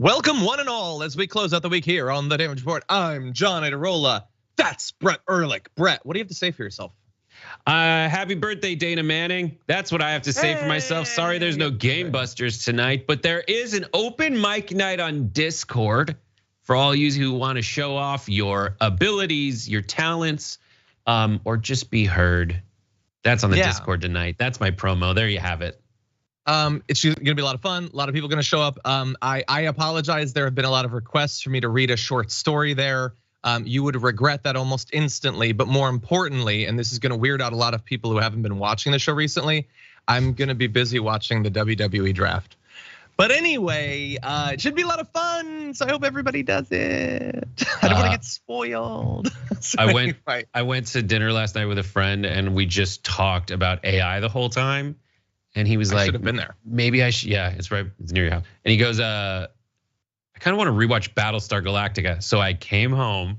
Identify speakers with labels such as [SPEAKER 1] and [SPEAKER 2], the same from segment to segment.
[SPEAKER 1] Welcome one and all as we close out the week here on the Damage Report. I'm John Iadarola. That's Brett Erlich. Brett, what do you have to say for yourself?
[SPEAKER 2] Happy birthday, Dana Manning. That's what I have to say for myself. Sorry there's no Game Busters tonight, but there is an open mic night on Discord for all you who want to show off your abilities, your talents, or just be heard. That's on the Discord tonight. That's my promo. There you have it.
[SPEAKER 1] It's gonna be a lot of fun. A lot of people gonna show up. I apologize. There have been a lot of requests for me to read a short story there. You would regret that almost instantly, but more importantly, and this is gonna weird out a lot of people who haven't been watching the show recently, I'm gonna be busy watching the WWE draft. But anyway, it should be a lot of fun. So I hope everybody does it. I don't want to get spoiled. So
[SPEAKER 2] I went to dinner last night with a friend and we just talked about AI the whole time. And he was like,
[SPEAKER 1] should have been there.
[SPEAKER 2] Maybe I should, yeah, it's right, it's near your house. And he goes, I kind of want to rewatch Battlestar Galactica. So I came home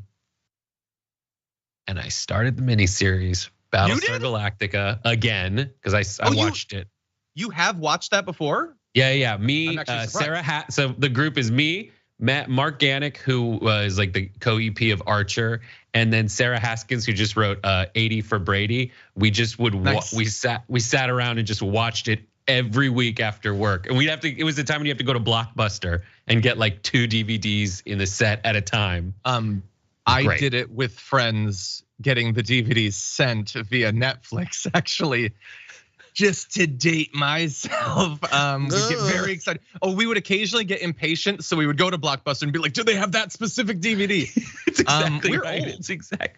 [SPEAKER 2] and I started the miniseries Battlestar Galactica again, because I watched it.
[SPEAKER 1] You have watched that before?
[SPEAKER 2] Yeah. Me, Sarah. So the group is me, Mark Gannick, who was like the co-EP of Archer, and then Sarah Haskins, who just wrote 80 for Brady. We just would we sat around and just watched it every week after work, and it was the time when you have to go to Blockbuster and get like 2 DVDs in the set at a time.
[SPEAKER 1] I did it with friends, getting the DVDs sent via Netflix, actually. Just to date myself, we get very excited. We would occasionally get impatient, so we would go to Blockbuster and be like, "Do they have that specific DVD?"
[SPEAKER 2] It's exactly right. Old. It's exactly.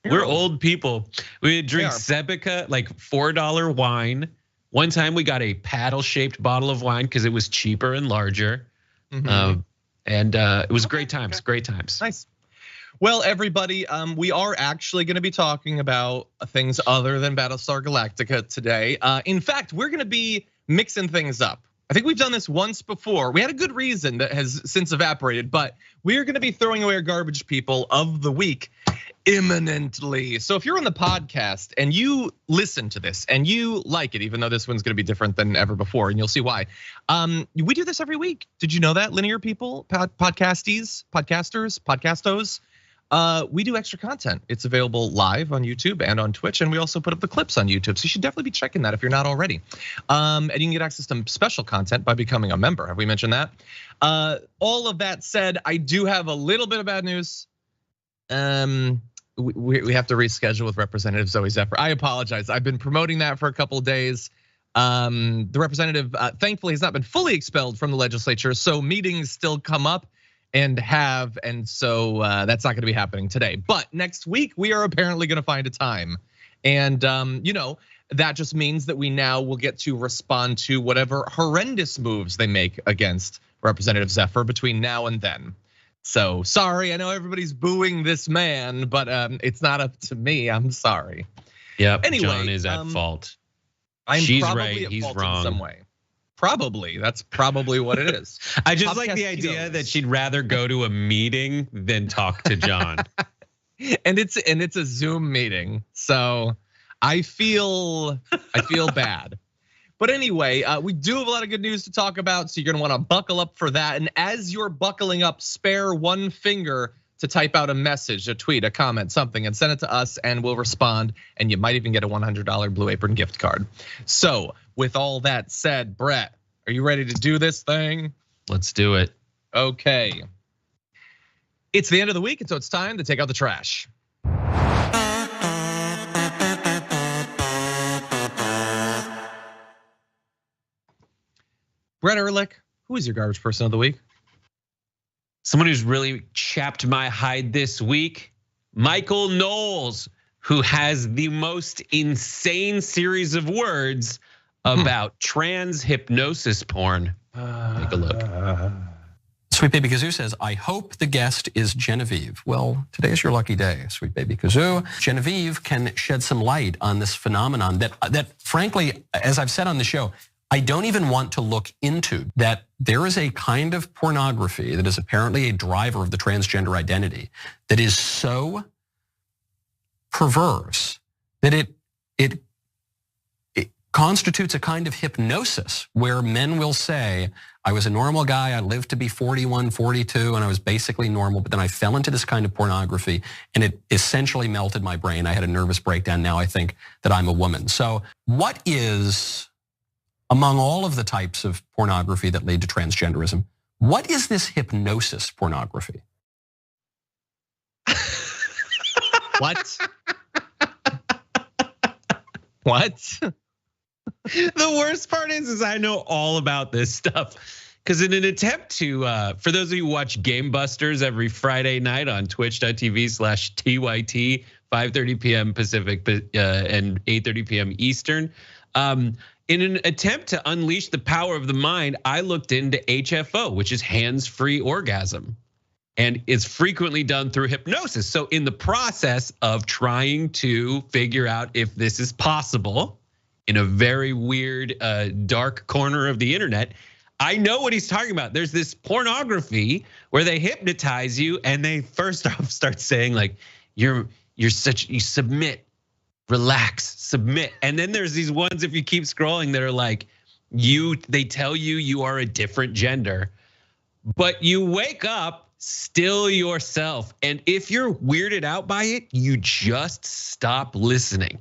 [SPEAKER 2] We're old people. We would drink Sebeca, like $4 wine. One time we got a paddle-shaped bottle of wine because it was cheaper and larger, and it was great times. Great times.
[SPEAKER 1] Nice. Well, everybody, we are actually gonna be talking about things other than Battlestar Galactica today. In fact, we're gonna be mixing things up. I think we've done this once before. We had a good reason that has since evaporated, but we're gonna be throwing away our garbage people of the week imminently. So if you're on the podcast and you listen to this and you like it, even though this one's gonna be different than ever before, and you'll see why. We do this every week. Did you know that, linear people, podcastos? We do extra content. It's available live on YouTube and on Twitch, and we also put up the clips on YouTube. So you should definitely be checking that if you're not already. And you can get access to special content by becoming a member. Have we mentioned that? All of that said, I do have a little bit of bad news. We have to reschedule with Representative Zooey Zephyr. I apologize. I've been promoting that for a couple of days. The representative, thankfully, has not been fully expelled from the legislature, so meetings still come up. And so that's not gonna be happening today. But next week, we are apparently gonna find a time. And that just means that we now will get to respond to whatever horrendous moves they make against Representative Zephyr between now and then. So sorry, I know everybody's booing this man, but it's not up to me, I'm sorry.
[SPEAKER 2] Yep,
[SPEAKER 1] anyway,
[SPEAKER 2] John is at fault.
[SPEAKER 1] She's
[SPEAKER 2] right, he's wrong.
[SPEAKER 1] In some way. Probably, that's probably what it is.
[SPEAKER 2] I just like the idea that she'd rather go to a meeting than talk to John.
[SPEAKER 1] and it's a Zoom meeting, so I feel bad. But anyway, we do have a lot of good news to talk about, so you're gonna wanna buckle up for that. And as you're buckling up, spare one finger to type out a message, a tweet, a comment, something, and send it to us, and we'll respond. And you might even get a $100 Blue Apron gift card. So with all that said, Brett, are you ready to do this thing?
[SPEAKER 2] Let's do it.
[SPEAKER 1] Okay. It's the end of the week, and so it's time to take out the trash. Brett Erlich, who is your garbage person of the week?
[SPEAKER 2] Someone who's really chapped my hide this week, Michael Knowles, who has the most insane series of words about trans hypnosis porn. Take a look.
[SPEAKER 3] Sweet Baby Kazoo says, I hope the guest is Genevieve. Well, today is your lucky day, Sweet Baby Kazoo. Genevieve can shed some light on this phenomenon that frankly, as I've said on the show, I don't even want to look into, that there is a kind of pornography that is apparently a driver of the transgender identity that is so perverse that constitutes a kind of hypnosis where men will say, I was a normal guy, I lived to be 41, 42, and I was basically normal, but then I fell into this kind of pornography and it essentially melted my brain. I had a nervous breakdown. Now I think that I'm a woman. So what is, among all of the types of pornography that lead to transgenderism, what is this hypnosis pornography?
[SPEAKER 1] What? What?
[SPEAKER 2] The worst part is I know all about this stuff. Because in an attempt to, for those of you who watch Game Busters every Friday night on twitch.tv/TYT, 5:30 p.m. Pacific and 8:30 p.m. Eastern. In an attempt to unleash the power of the mind, I looked into HFO, which is hands-free orgasm. And it's frequently done through hypnosis. So in the process of trying to figure out if this is possible in a very weird, dark corner of the internet, I know what he's talking about. There's this pornography where they hypnotize you and they first off start saying like, you submit, relax, submit. And then there's these ones, if you keep scrolling, that are like, they tell you are a different gender, but you wake up still yourself. And if you're weirded out by it, you just stop listening.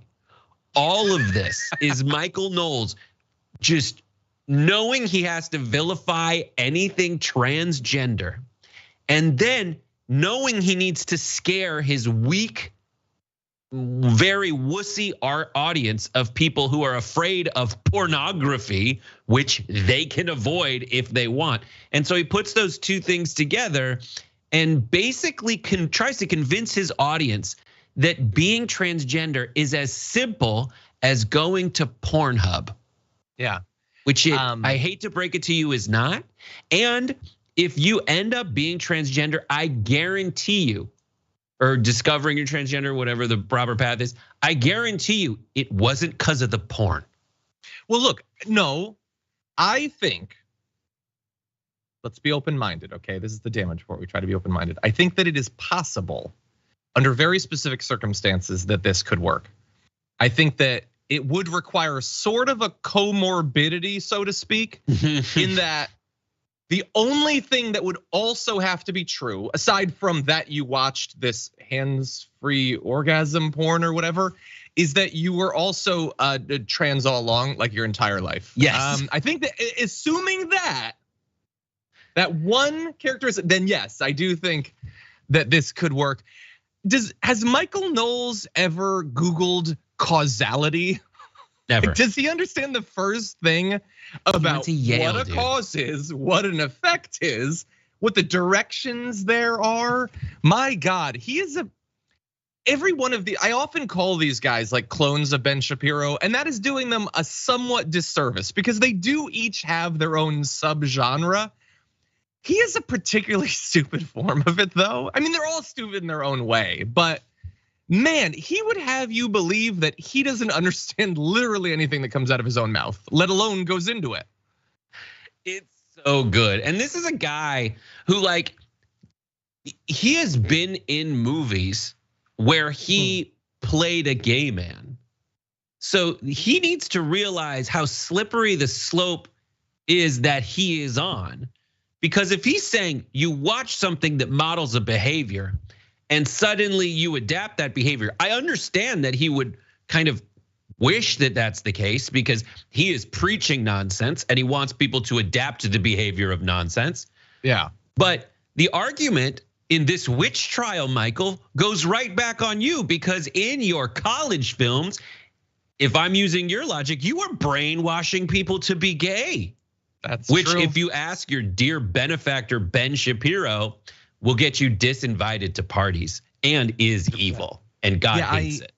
[SPEAKER 2] All of this is Michael Knowles just knowing he has to vilify anything transgender, and then knowing he needs to scare his weak, very wussy audience of people who are afraid of pornography, which they can avoid if they want. And so he puts those two things together and basically tries to convince his audience that being transgender is as simple as going to Pornhub.
[SPEAKER 1] Yeah.
[SPEAKER 2] Which I hate to break it to you is not. And if you end up being transgender, I guarantee you, or discovering you're transgender, whatever the proper path is, I guarantee you it wasn't because of the porn.
[SPEAKER 1] Well, look, no, I think, let's be open-minded, okay? This is the damage report, we try to be open-minded. I think that it is possible under very specific circumstances that this could work. I think that it would require sort of a comorbidity, so to speak, in that the only thing that would also have to be true, aside from that you watched this hands-free orgasm porn or whatever, is that you were also trans all along, like your entire life.
[SPEAKER 2] Yes.
[SPEAKER 1] I think that assuming that one characteristic, then yes, I do think that this could work. Has Michael Knowles ever Googled causality?
[SPEAKER 2] Never.
[SPEAKER 1] Does he understand the first thing about
[SPEAKER 2] Yale,
[SPEAKER 1] what a cause is, what an effect is, what the directions there are? My God, he is every one of the, I often call these guys like clones of Ben Shapiro, and that is doing them a somewhat disservice because they do each have their own subgenre. He is a particularly stupid form of it though. I mean, they're all stupid in their own way, but man, he would have you believe that he doesn't understand literally anything that comes out of his own mouth, let alone goes into it.
[SPEAKER 2] It's so good. And this is a guy who like, he has been in movies where he played a gay man. So he needs to realize how slippery the slope is that he is on. Because if he's saying you watch something that models a behavior and suddenly you adapt that behavior, I understand that he would kind of wish that that's the case because he is preaching nonsense and he wants people to adapt to the behavior of nonsense.
[SPEAKER 1] Yeah.
[SPEAKER 2] But the argument in this witch trial, Michael, goes right back on you because in your college films, if I'm using your logic, you are brainwashing people to be gay.
[SPEAKER 1] That's
[SPEAKER 2] which,
[SPEAKER 1] true.
[SPEAKER 2] If you ask your dear benefactor, Ben Shapiro, will get you disinvited to parties and is evil and God hates it.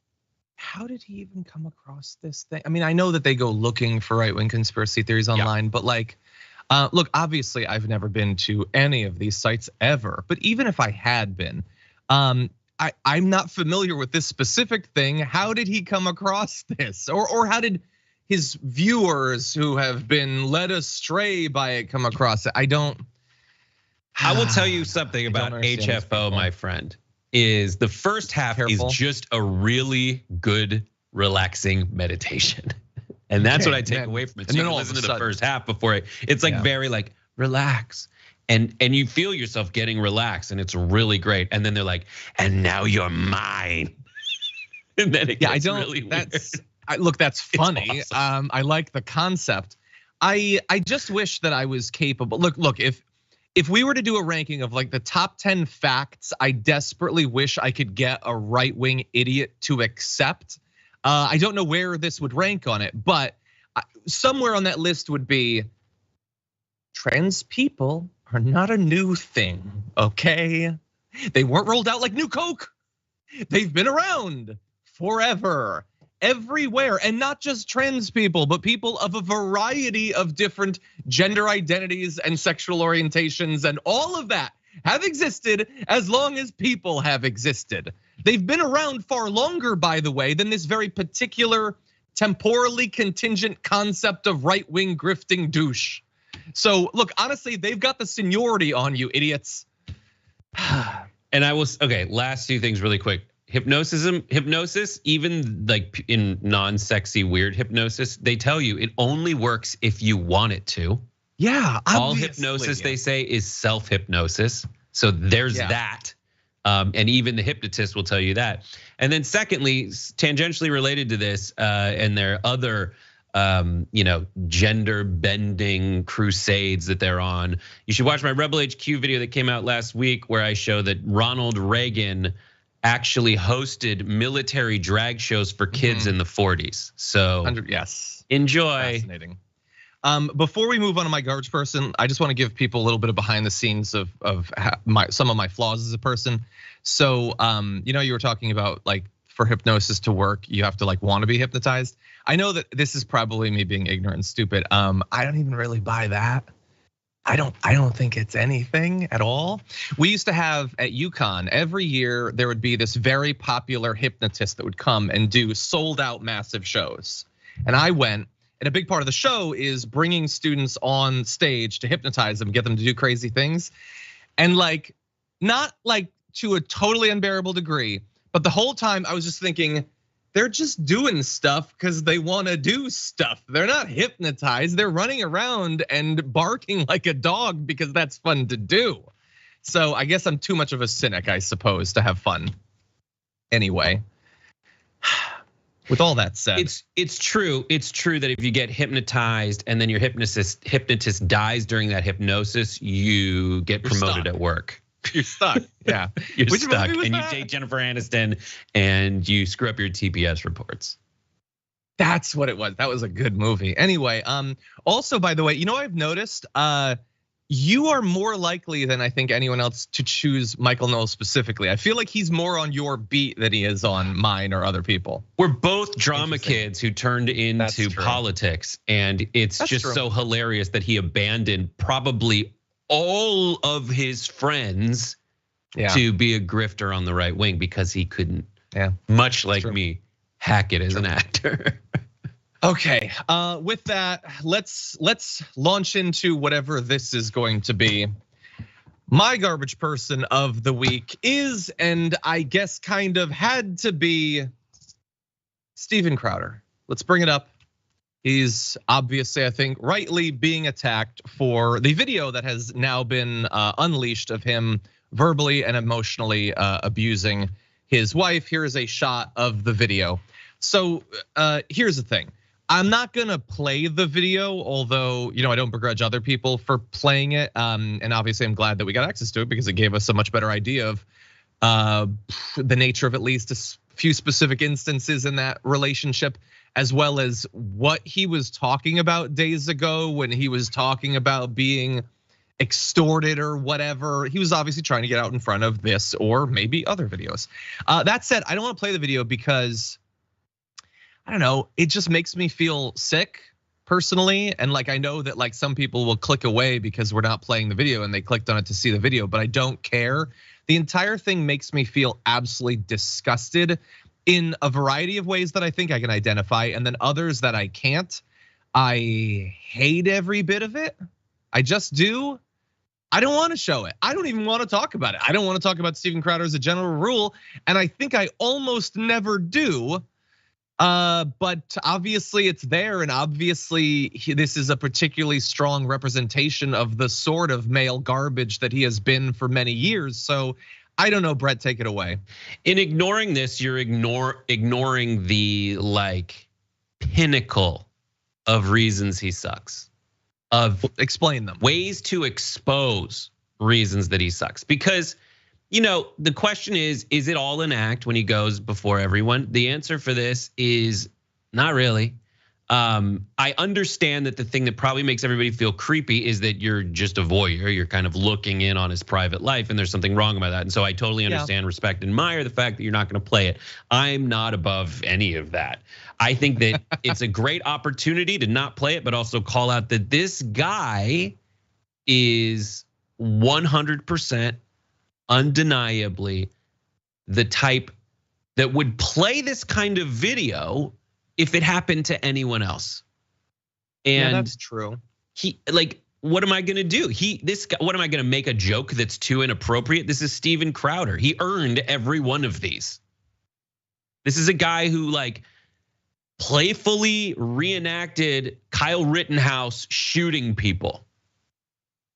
[SPEAKER 1] How did he even come across this thing? I mean, I know that they go looking for right-wing conspiracy theories online, but like, look, obviously I've never been to any of these sites ever, but even if I had been, I'm not familiar with this specific thing. How did he come across this? Or how did his viewers who have been led astray by it come across it? I
[SPEAKER 2] will tell you something about HFO, my friend, is the first half is just a really good, relaxing meditation. And that's what I take away from it. So you can listen to the first half before it's like very like relax. And you feel yourself getting relaxed, and it's really great. And then they're like, and now you're mine. And then it gets really weird.
[SPEAKER 1] Look, that's funny. Awesome. I like the concept. I just wish that I was capable. Look, if we were to do a ranking of like the top 10 facts I desperately wish I could get a right-wing idiot to accept, I don't know where this would rank on it, but somewhere on that list would be trans people are not a new thing, okay? They weren't rolled out like New Coke. They've been around forever, everywhere, and not just trans people, but people of a variety of different gender identities and sexual orientations, and all of that have existed as long as people have existed. They've been around far longer, by the way, than this very particular temporally contingent concept of right-wing grifting douche. So look, honestly, they've got the seniority on you, idiots.
[SPEAKER 2] And okay, last two things really quick. Hypnosis, even like in non-sexy weird hypnosis, they tell you it only works if you want it to.
[SPEAKER 1] Yeah,
[SPEAKER 2] all hypnosis they say is self-hypnosis. So there's that. And even the hypnotist will tell you that. And then secondly, tangentially related to this, and their other gender bending crusades that they're on. You should watch my Rebel HQ video that came out last week where I show that Ronald Reagan actually hosted military drag shows for kids in the 40s. So
[SPEAKER 1] yes,
[SPEAKER 2] enjoy.
[SPEAKER 1] Fascinating. Before we move on to my garbage person, I just want to give people a little bit of behind the scenes of some of my flaws as a person. So you were talking about like for hypnosis to work, you have to like want to be hypnotized. I know that this is probably me being ignorant and stupid. I don't even really buy that. I don't think it's anything at all. We used to have at UConn every year there would be this very popular hypnotist that would come and do sold out massive shows. And I went, and a big part of the show is bringing students on stage to hypnotize them, get them to do crazy things. And like, not like to a totally unbearable degree, but the whole time I was just thinking, they're just doing stuff because they want to do stuff. They're not hypnotized. They're running around and barking like a dog because that's fun to do. So I guess I'm too much of a cynic, I suppose, to have fun. Anyway, with all that said,
[SPEAKER 2] it's true. It's true that if you get hypnotized and then your hypnotist dies during that hypnosis, you get promoted at work.
[SPEAKER 1] You're stuck. Yeah,
[SPEAKER 2] you're stuck, and you date Jennifer Aniston, and you screw up your TPS reports.
[SPEAKER 1] That's what it was. That was a good movie. Anyway, also by the way, I've noticed you are more likely than I think anyone else to choose Michael Knowles specifically. I feel like he's more on your beat than he is on mine or other people.
[SPEAKER 2] We're both drama kids who turned into politics, and it's just so hilarious that he abandoned probably all of his friends to be a grifter on the right wing because he couldn't, much like me, hack it as an actor.
[SPEAKER 1] Okay, with that, let's launch into whatever this is going to be. My garbage person of the week is, and I guess kind of had to be, Steven Crowder. Let's bring it up. He's obviously, I think, rightly being attacked for the video that has now been unleashed of him verbally and emotionally abusing his wife. Here is a shot of the video. So here's the thing. I'm not gonna play the video, although I don't begrudge other people for playing it. And obviously I'm glad that we got access to it because it gave us a much better idea of the nature of at least a few specific instances in that relationship, as well as what he was talking about days ago when he was talking about being extorted or whatever. He was obviously trying to get out in front of this or maybe other videos. That said, I don't want to play the video because I don't know, it just makes me feel sick personally. And like, I know that like some people will click away because we're not playing the video and they clicked on it to see the video, but I don't care. The entire thing makes me feel absolutely disgusted in a variety of ways that I think I can identify, and then others that I can't. I hate every bit of it. I just do. I don't want to show it. I don't even want to talk about it. I don't want to talk about Steven Crowder as a general rule, and I think I almost never do. But obviously it's there, and obviously this is a particularly strong representation of the sort of male garbage that he has been for many years. So I don't know, Brett, take it away.
[SPEAKER 2] In ignoring this, you're ignoring the like pinnacle of reasons he sucks. Of
[SPEAKER 1] explain them.
[SPEAKER 2] Ways to expose reasons that he sucks. Because the question is it all an act when he goes before everyone? The answer for this is not really. I understand that the thing that probably makes everybody feel creepy is that you're just a voyeur. You're kind of looking in on his private life, and there's something wrong about that. And so I totally understand, respect, and admire the fact that you're not going to play it. I'm not above any of that. I think that it's a great opportunity to not play it, but also call out that this guy is 100% undeniably the type that would play this kind of video if it happened to anyone else. And
[SPEAKER 1] that's true.
[SPEAKER 2] What am I gonna do? What am I gonna make a joke that's too inappropriate? This is Steven Crowder. He earned every one of these. This is a guy who playfully reenacted Kyle Rittenhouse shooting people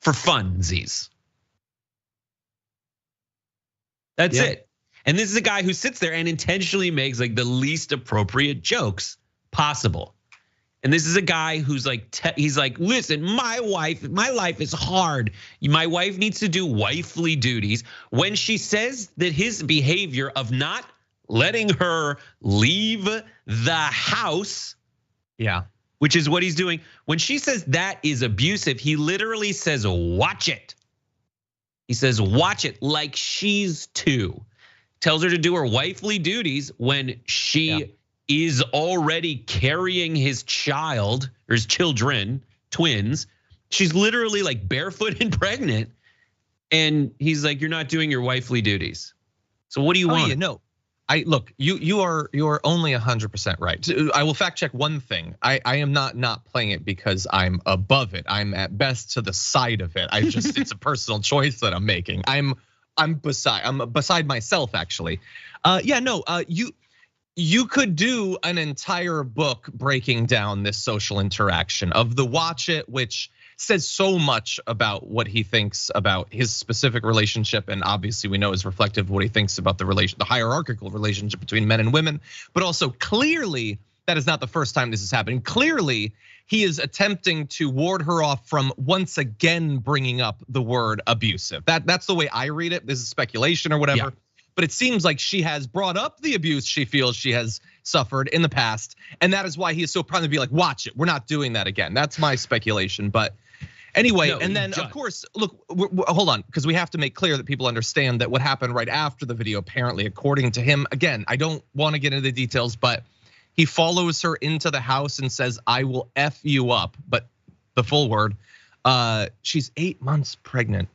[SPEAKER 2] for funsies. That's it. And this is a guy who sits there and intentionally makes the least appropriate jokes possible. And this is a guy who's he's like, listen, my life is hard. My wife needs to do wifely duties. When she says that his behavior of not letting her leave the house, which is what he's doing. When she says that is abusive, he literally says, watch it. He says, watch it like she's two. Tells her to do her wifely duties when she is already carrying his child or his children, twins. She's literally barefoot and pregnant. And he's like, you're not doing your wifely duties. So what do you want?
[SPEAKER 1] No, look, you are only 100% right. I will fact check one thing. I am not playing it because I'm above it. I'm at best to the side of it. It's a personal choice that I'm making. I'm beside myself actually. You could do an entire book breaking down this social interaction of the watch it, which says so much about what he thinks about his specific relationship, and obviously we know is reflective of what he thinks about the hierarchical relationship between men and women. But also clearly, that is not the first time this is happening. Clearly, he is attempting to ward her off from once again bringing up the word abusive. That's the way I read it. This is speculation or whatever. But it seems like she has brought up the abuse she feels she has suffered in the past. And that is why he is so proud to be like, watch it, we're not doing that again. That's my speculation. But anyway, and then of course, look, hold on, because we have to make clear that people understand that what happened right after the video, apparently, according to him, again, I don't want to get into the details, but he follows her into the house and says, I will F you up, but the full word, she's 8 months pregnant.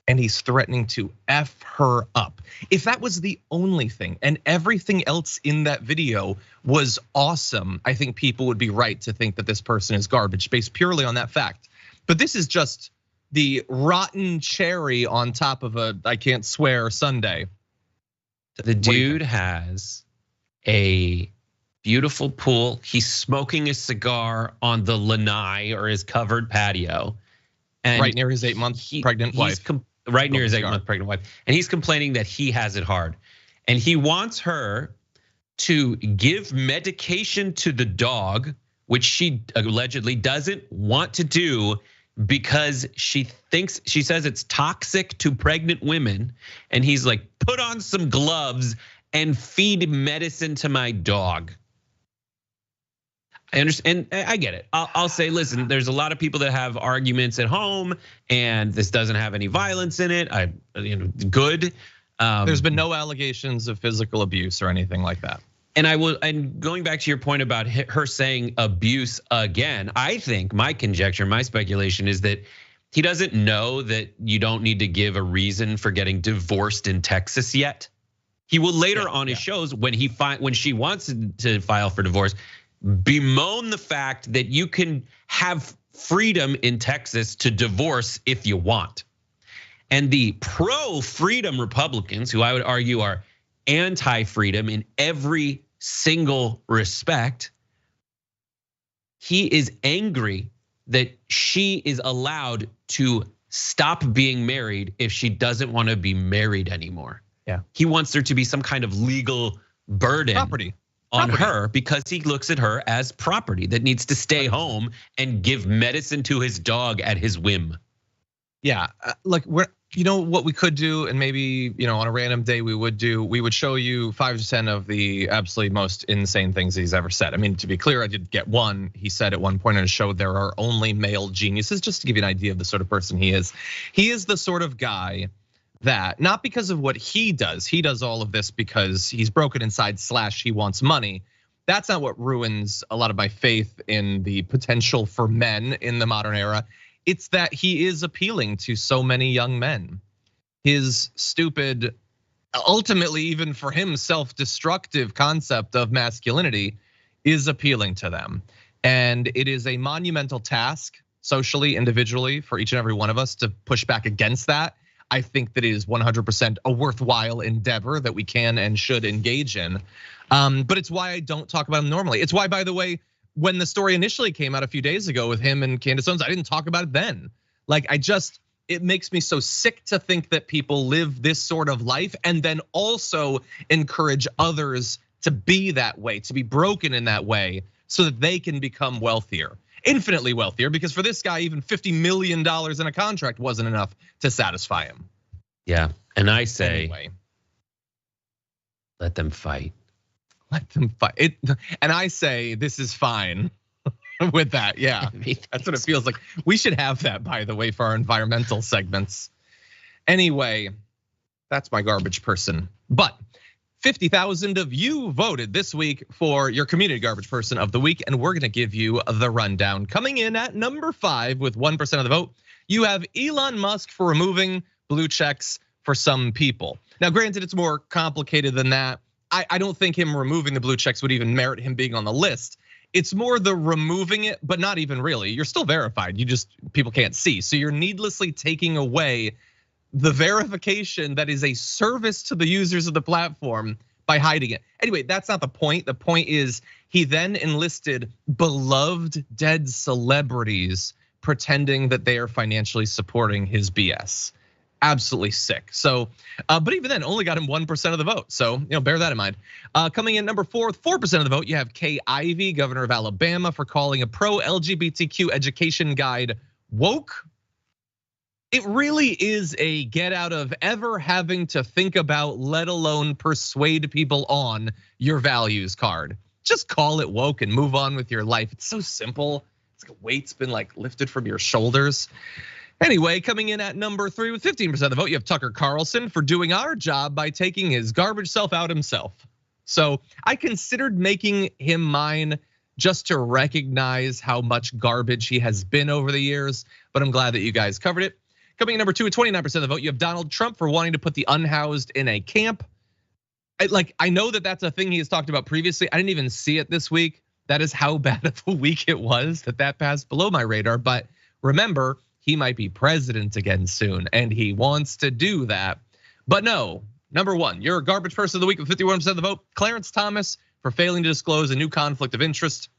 [SPEAKER 1] And he's threatening to F her up. If that was the only thing and everything else in that video was awesome, I think people would be right to think that this person is garbage based purely on that fact. But this is just the rotten cherry on top of a I can't swear sundae.
[SPEAKER 2] The dude has a beautiful pool. He's smoking a cigar on the lanai or his covered patio. And
[SPEAKER 1] right near his 8 month pregnant wife.
[SPEAKER 2] Right near his 8 month pregnant wife. And he's complaining that he has it hard. And he wants her to give medication to the dog, which she allegedly doesn't want to do because she says it's toxic to pregnant women. And he's like, put on some gloves and feed medicine to my dog. I understand, and I get it. I'll say, listen, there's a lot of people that have arguments at home, and this doesn't have any violence in it. Good.
[SPEAKER 1] There's been no allegations of physical abuse or anything like that.
[SPEAKER 2] And going back to your point about her saying abuse again, I think my conjecture, my speculation is that he doesn't know that you don't need to give a reason for getting divorced in Texas yet. He will later on his shows when she wants to file for divorce, bemoan the fact that you can have freedom in Texas to divorce if you want. And the pro-freedom Republicans, who I would argue are anti-freedom in every single respect. He is angry that she is allowed to stop being married if she doesn't want to be married anymore.
[SPEAKER 1] Yeah.
[SPEAKER 2] He wants there to be some kind of legal burden on her because he looks at her as property that needs to stay home and give medicine to his dog at his whim.
[SPEAKER 1] Yeah, like what we could do, and maybe on a random day we would show you 5 to 10 of the absolutely most insane things he's ever said. I mean, to be clear, I did get one. He said at one point in his show, there are only male geniuses, just to give you an idea of the sort of person he is. He is the sort of guy that, not because of what he does all of this because he's broken inside / he wants money. That's not what ruins a lot of my faith in the potential for men in the modern era. It's that he is appealing to so many young men. His stupid, ultimately even for him, self-destructive concept of masculinity is appealing to them. And it is a monumental task, socially, individually, for each and every one of us to push back against that. I think that it is 100% a worthwhile endeavor that we can and should engage in. But it's why I don't talk about him normally. It's why, by the way, when the story initially came out a few days ago with him and Candace Owens, I didn't talk about it then. Like it makes me so sick to think that people live this sort of life and then also encourage others to be that way, to be broken in that way so that they can become wealthier. Infinitely wealthier, because for this guy, even $50 million in a contract wasn't enough to satisfy him.
[SPEAKER 2] Yeah, and I say, anyway, let them fight.
[SPEAKER 1] Let them fight. And I say this is fine with that. Yeah, that's what it feels like. We should have that, by the way, for our environmental segments. Anyway, that's my garbage person. But 50,000 of you voted this week for your community garbage person of the week, and we're gonna give you the rundown. Coming in at number 5 with 1% of the vote, you have Elon Musk for removing blue checks for some people. Now, granted, it's more complicated than that. I don't think him removing the blue checks would even merit him being on the list. It's more the removing it, but not even really. You're still verified, people can't see. So you're needlessly taking away the verification that is a service to the users of the platform by hiding it. Anyway, that's not the point. The point is he then enlisted beloved dead celebrities pretending that they are financially supporting his BS. Absolutely sick. So, but even then, only got him 1% of the vote. So, bear that in mind. Coming in number 4 with 4% of the vote, you have Kay Ivey, governor of Alabama, for calling a pro-LGBTQ education guide woke. It really is a get out of ever having to think about, let alone persuade people on your values card. Just call it woke and move on with your life. It's so simple. It's like a weight's been lifted from your shoulders. Anyway, coming in at number 3 with 15% of the vote, you have Tucker Carlson for doing our job by taking his garbage self out himself. So I considered making him mine just to recognize how much garbage he has been over the years, but I'm glad that you guys covered it. Coming in number 2 with 29% of the vote, you have Donald Trump for wanting to put the unhoused in a camp. I know that that's a thing he has talked about previously. I didn't even see it this week. That is how bad of a week it was that passed below my radar. But remember, he might be president again soon, and he wants to do that. But no, number 1, you're a garbage person of the week with 51% of the vote. Clarence Thomas for failing to disclose a new conflict of interest.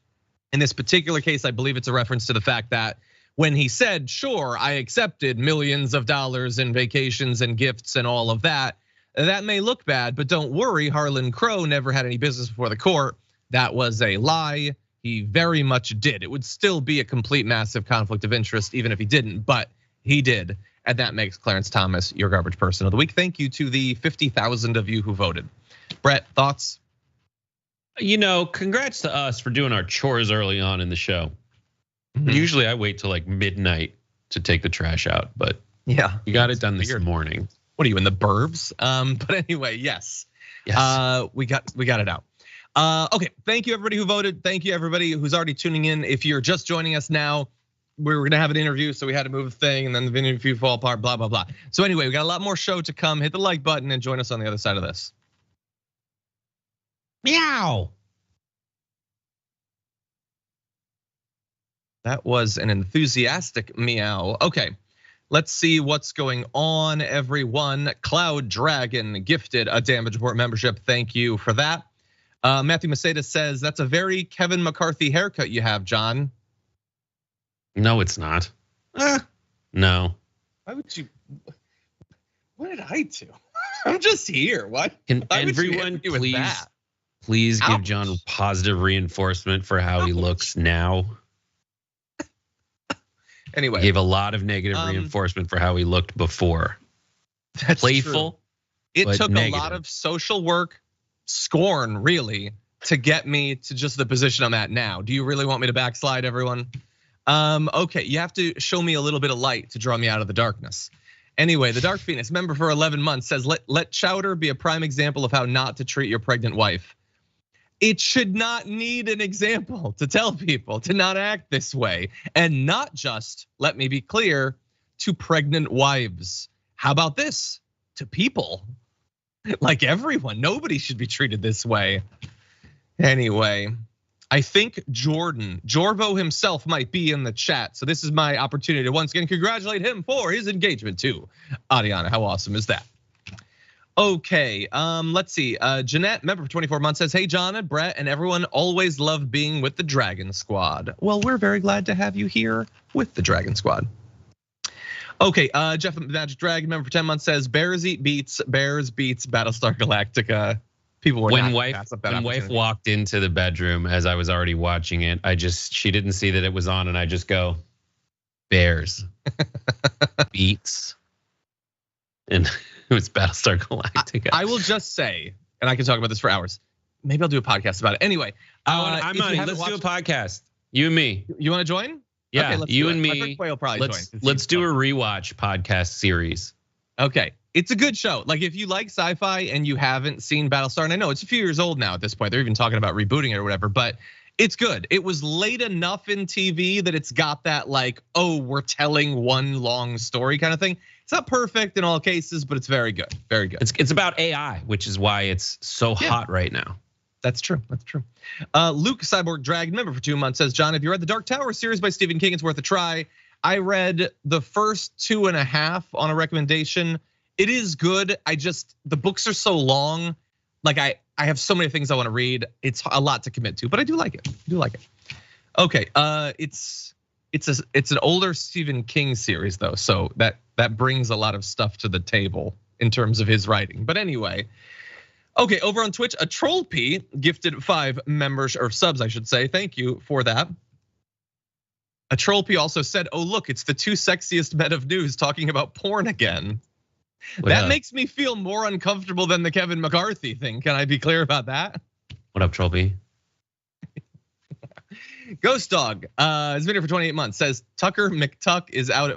[SPEAKER 1] In this particular case, I believe it's a reference to the fact that when he said, sure, I accepted millions of dollars in vacations and gifts and all of that, that may look bad, but don't worry, Harlan Crow never had any business before the court. That was a lie. He very much did. It would still be a complete massive conflict of interest even if he didn't, but he did. And that makes Clarence Thomas your garbage person of the week. Thank you to the 50,000 of you who voted. Brett, thoughts?
[SPEAKER 2] Congrats to us for doing our chores early on in the show. Mm-hmm. Usually I wait till midnight to take the trash out, but yeah, you got it done this morning.
[SPEAKER 1] What are you in the burbs? But anyway, yes. We got it out. Okay, thank you everybody who voted. Thank you everybody who's already tuning in. If you're just joining us now, we were gonna have an interview, so we had to move the thing, and then the interview fall apart, blah, blah, blah. So anyway, we got a lot more show to come. Hit the like button and join us on the other side of this. Meow. That was an enthusiastic meow. Okay, let's see what's going on, everyone. Cloud Dragon gifted a Damage Report membership. Thank you for that. Matthew Maceda says, that's a very Kevin McCarthy haircut you have, John.
[SPEAKER 2] No, it's not. No.
[SPEAKER 1] Why would you? What did I do? I'm just here. What?
[SPEAKER 2] Can everyone please give John positive reinforcement for how he looks now?
[SPEAKER 1] Anyway,
[SPEAKER 2] he gave a lot of negative reinforcement for how he looked before.
[SPEAKER 1] That's
[SPEAKER 2] playful.
[SPEAKER 1] True. It took negative. A lot of social work, scorn, really, to get me to just the position I'm at now. Do you really want me to backslide, everyone? Okay, you have to show me a little bit of light to draw me out of the darkness. Anyway, the Dark Phoenix, member for 11 months, says, let chowder be a prime example of how not to treat your pregnant wife. It should not need an example to tell people to not act this way. And not just, let me be clear, to pregnant wives. How about this? To people. Like everyone, nobody should be treated this way. Anyway, I think Jorvo himself might be in the chat. So this is my opportunity to once again congratulate him for his engagement too. Adiana, how awesome is that? Okay, let's see. Jeanette, member for 24 months, says, hey, John and Brett and everyone always love being with the Dragon Squad. Well, we're very glad to have you here with the Dragon Squad. Okay, Jeff Magic Dragon, member for 10 months, says, Bears beats Battlestar Galactica. People were
[SPEAKER 2] when wife walked into the bedroom as I was already watching it, she didn't see that it was on, and I just go, Bears beats, and it was Battlestar Galactica.
[SPEAKER 1] I will just say, and I can talk about this for hours. Maybe I'll do a podcast about it. Anyway,
[SPEAKER 2] I'm on it. Let's do a podcast. You and me.
[SPEAKER 1] You want to join?
[SPEAKER 2] Yeah,
[SPEAKER 1] okay,
[SPEAKER 2] you and me.
[SPEAKER 1] Will probably join.
[SPEAKER 2] Let's do a rewatch podcast series.
[SPEAKER 1] Okay, it's a good show. Like if you like sci-fi and you haven't seen Battlestar, and I know it's a few years old now at this point. They're even talking about rebooting it or whatever, but it's good. It was late enough in TV that it's got that like, oh, we're telling one long story kind of thing. It's not perfect in all cases, but it's very good, very good.
[SPEAKER 2] It's about AI, which is why it's so hot right now.
[SPEAKER 1] That's true. That's true. Luke Cyborg Dragon, member for 2 months, says, John, if you read the Dark Tower series by Stephen King, it's worth a try. I read the first 2.5 on a recommendation. It is good. The books are so long. Like I have so many things I want to read. It's a lot to commit to, but I do like it. Okay, it's an older Stephen King series though, so that brings a lot of stuff to the table in terms of his writing. But anyway. Okay, over on Twitch, a Troll P gifted 5 members or subs, I should say. Thank you for that. A Troll P also said, oh, look, it's the 2 sexiest men of news talking about porn again. That makes me feel more uncomfortable than the Kevin McCarthy thing. Can I be clear about that?
[SPEAKER 2] What up, Troll P?
[SPEAKER 1] Ghost Dog has been here for 28 months, says Tucker McTuck is out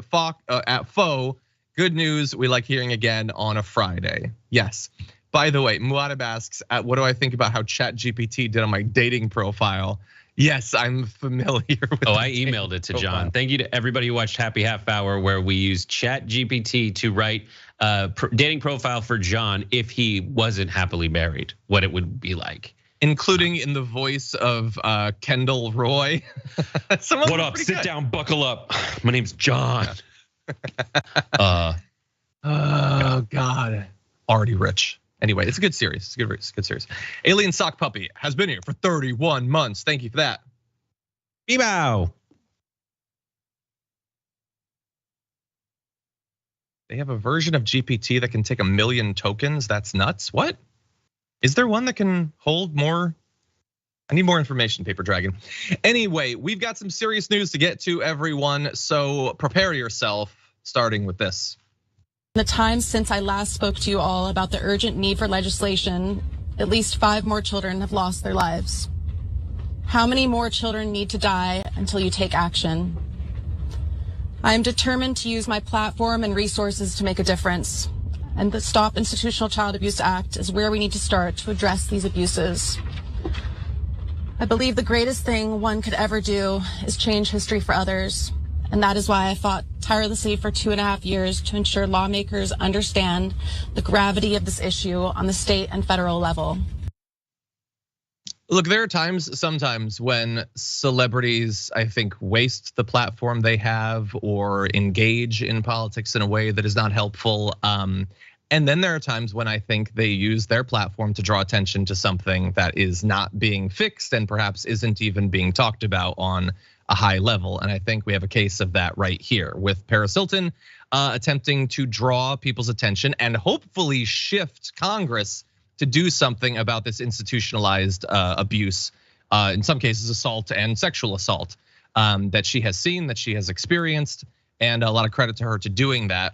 [SPEAKER 1] at Foe. Good news, we like hearing again on a Friday. Yes. By the way, Muad'Dib asks, what do I think about how ChatGPT did on my dating profile? Yes, I'm familiar with
[SPEAKER 2] I emailed it to John. Thank you to everybody who watched Happy Half Hour, where we used ChatGPT to write a dating profile for John if he wasn't happily married, what it would be like.
[SPEAKER 1] Including in the voice of Kendall Roy.
[SPEAKER 2] What up? Sit down, buckle up. My name's John.
[SPEAKER 1] Oh God, already rich. Anyway, it's a good series. It's a good series. Alien Sock Puppy has been here for 31 months. Thank you for that.
[SPEAKER 2] Bebow.
[SPEAKER 1] They have a version of GPT that can take 1 million tokens. That's nuts. What? Is there one that can hold more? I need more information, Paper Dragon. Anyway, we've got some serious news to get to, everyone. So prepare yourself, starting with this.
[SPEAKER 4] In the time since I last spoke to you all about the urgent need for legislation, at least 5 more children have lost their lives. How many more children need to die until you take action? I am determined to use my platform and resources to make a difference. And the Stop Institutional Child Abuse Act is where we need to start to address these abuses. I believe the greatest thing one could ever do is change history for others. And that is why I fought tirelessly for 2.5 years to ensure lawmakers understand the gravity of this issue on the state and federal level.
[SPEAKER 1] Look, there are sometimes when celebrities, I think, waste the platform they have or engage in politics in a way that is not helpful. And then there are times when I think they use their platform to draw attention to something that is not being fixed and perhaps isn't even being talked about on a high level. And I think we have a case of that right here with Paris Hilton attempting to draw people's attention and hopefully shift Congress to do something about this institutionalized abuse, in some cases assault and sexual assault that she has seen, that she has experienced, and a lot of credit to her to doing that.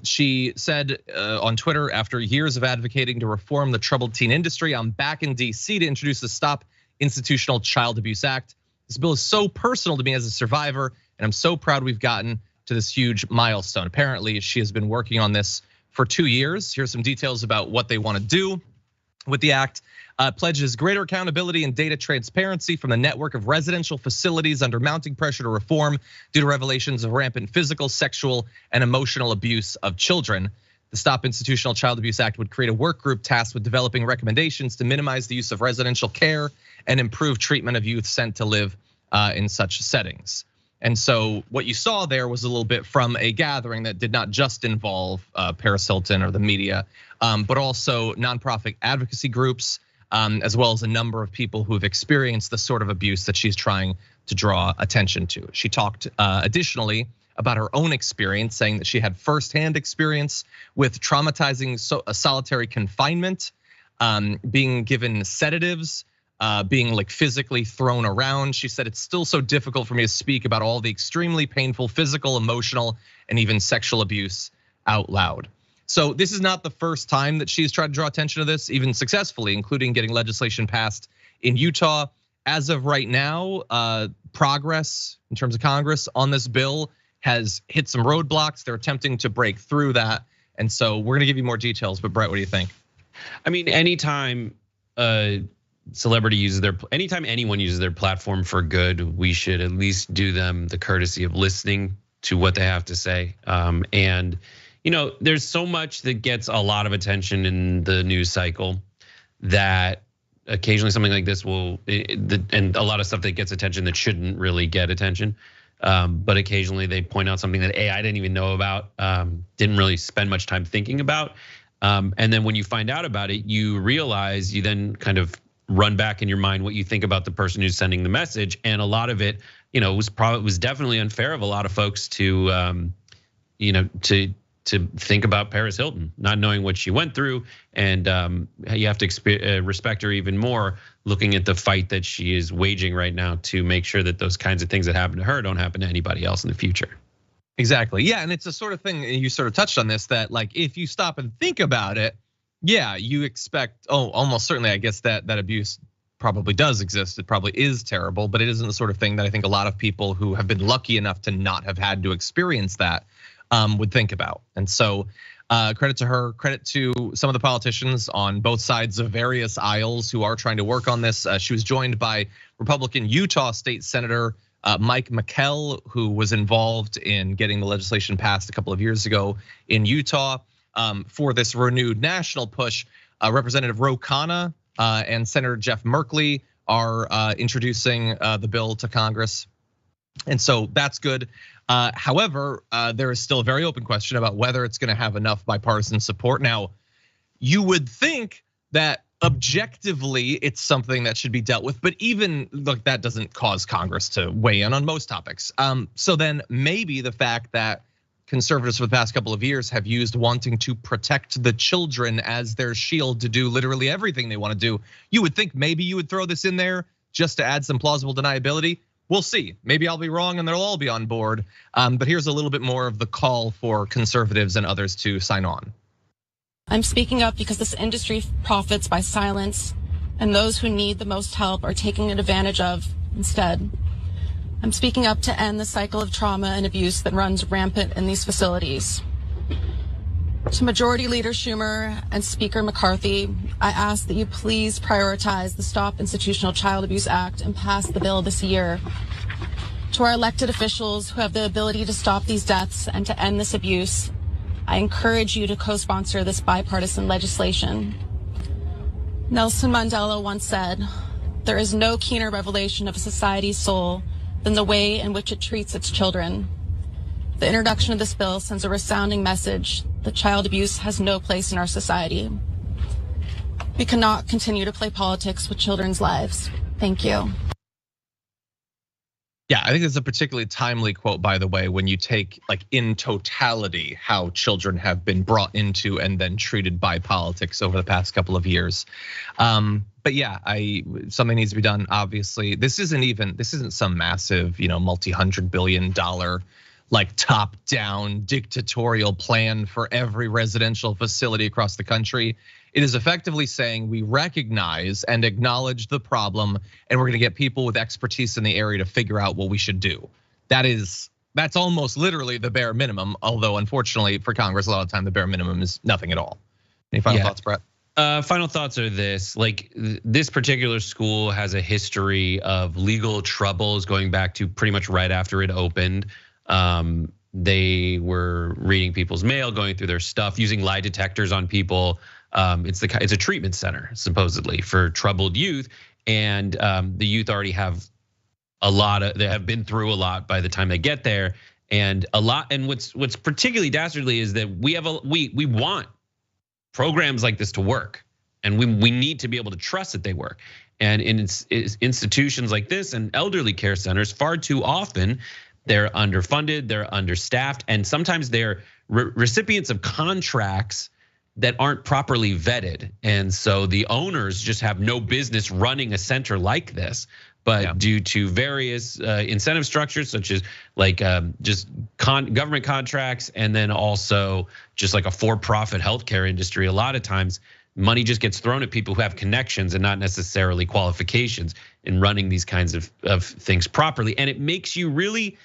[SPEAKER 1] She said on Twitter, after years of advocating to reform the troubled teen industry, I'm back in DC to introduce the Stop Institutional Child Abuse Act. This bill is so personal to me as a survivor, and I'm so proud we've gotten to this huge milestone. Apparently, she has been working on this for 2 years. Here's some details about what they want to do with the act. Pledges greater accountability and data transparency from the network of residential facilities under mounting pressure to reform due to revelations of rampant physical, sexual, and emotional abuse of children. The Stop Institutional Child Abuse Act would create a work group tasked with developing recommendations to minimize the use of residential care and improve treatment of youth sent to live in such settings. And so what you saw there was a little bit from a gathering that did not just involve Paris Hilton or the media, but also nonprofit advocacy groups, as well as a number of people who have experienced the sort of abuse that she's trying to draw attention to. She talked additionally about her own experience, saying that she had firsthand experience with traumatizing solitary confinement, being given sedatives, being like physically thrown around. She said, it's still so difficult for me to speak about all the extremely painful physical, emotional, and even sexual abuse out loud. So this is not the first time that she's tried to draw attention to this, even successfully, including getting legislation passed in Utah. As of right now, progress in terms of Congress on this bill has hit some roadblocks. They're attempting to break through that. And so we're gonna give you more details, but Brett, what do you think?
[SPEAKER 2] I mean, anytime celebrity uses anytime anyone uses their platform for good, we should at least do them the courtesy of listening to what they have to say. And there's so much that gets a lot of attention in the news cycle that occasionally something like this will, and a lot of stuff that gets attention that shouldn't really get attention. But occasionally they point out something that I didn't even know about, didn't really spend much time thinking about. And then when you find out about it, you realize you then kind of run back in your mind what you think about the person who's sending the message. And a lot of it, was definitely unfair of a lot of folks to, to think about Paris Hilton, not knowing what she went through. And you have to respect her even more, looking at the fight that she is waging right now to make sure that those kinds of things that happen to her don't happen to anybody else in the future.
[SPEAKER 1] Exactly, yeah, and it's a sort of thing, you sort of touched on this, that like if you stop and think about it, yeah, you expect, almost certainly, I guess that abuse probably does exist. It probably is terrible, but it isn't the sort of thing that I think a lot of people who have been lucky enough to not have had to experience that would think about. And so credit to her, credit to some of the politicians on both sides of various aisles who are trying to work on this. She was joined by Republican Utah State Senator Mike McKell, who was involved in getting the legislation passed a couple of years ago in Utah for this renewed national push. Representative Ro Khanna and Senator Jeff Merkley are introducing the bill to Congress. And so that's good. However, there is still a very open question about whether it's gonna have enough bipartisan support. Now, you would think that objectively it's something that should be dealt with, but even look, that doesn't cause Congress to weigh in on most topics. So then maybe the fact that conservatives for the past couple of years have used wanting to protect the children as their shield to do literally everything they want to do, you would think maybe you would throw this in there just to add some plausible deniability. We'll see. Maybe I'll be wrong and they'll all be on board. But here's a little bit more of the call for conservatives and others to sign on.
[SPEAKER 4] I'm speaking up because this industry profits by silence, and those who need the most help are taking advantage of instead. I'm speaking up to end the cycle of trauma and abuse that runs rampant in these facilities. To Majority Leader Schumer and Speaker McCarthy, I ask that you please prioritize the Stop Institutional Child Abuse Act and pass the bill this year. To our elected officials who have the ability to stop these deaths and to end this abuse, I encourage you to co-sponsor this bipartisan legislation. Nelson Mandela once said, "There is no keener revelation of a society's soul than the way in which it treats its children." The introduction of this bill sends a resounding message that child abuse has no place in our society. We cannot continue to play politics with children's lives. Thank you.
[SPEAKER 1] Yeah, I think it's a particularly timely quote, by the way, when you take like in totality how children have been brought into and then treated by politics over the past couple of years. But yeah, something needs to be done. Obviously, this isn't some massive, multi-$100 billion like top-down dictatorial plan for every residential facility across the country. It is effectively saying we recognize and acknowledge the problem, and we're gonna get people with expertise in the area to figure out what we should do. That's almost literally the bare minimum, although unfortunately for Congress, a lot of the time the bare minimum is nothing at all. Any final thoughts, Brett?
[SPEAKER 2] Final thoughts are this: like this particular school has a history of legal troubles going back to pretty much right after it opened. They were reading people's mail, going through their stuff, using lie detectors on people. It's a treatment center supposedly for troubled youth, and the youth already have they have been through a lot by the time they get there, and a lot. And what's particularly dastardly is that we want programs like this to work, and we need to be able to trust that they work. And in institutions like this and elderly care centers, far too often they're underfunded, they're understaffed, and sometimes they're recipients of contracts that aren't properly vetted. And so the owners just have no business running a center like this. But due to various incentive structures, such as like just government contracts, and then also just like a for-profit healthcare industry, a lot of times money just gets thrown at people who have connections and not necessarily qualifications in running these kinds of things properly. And it makes you really,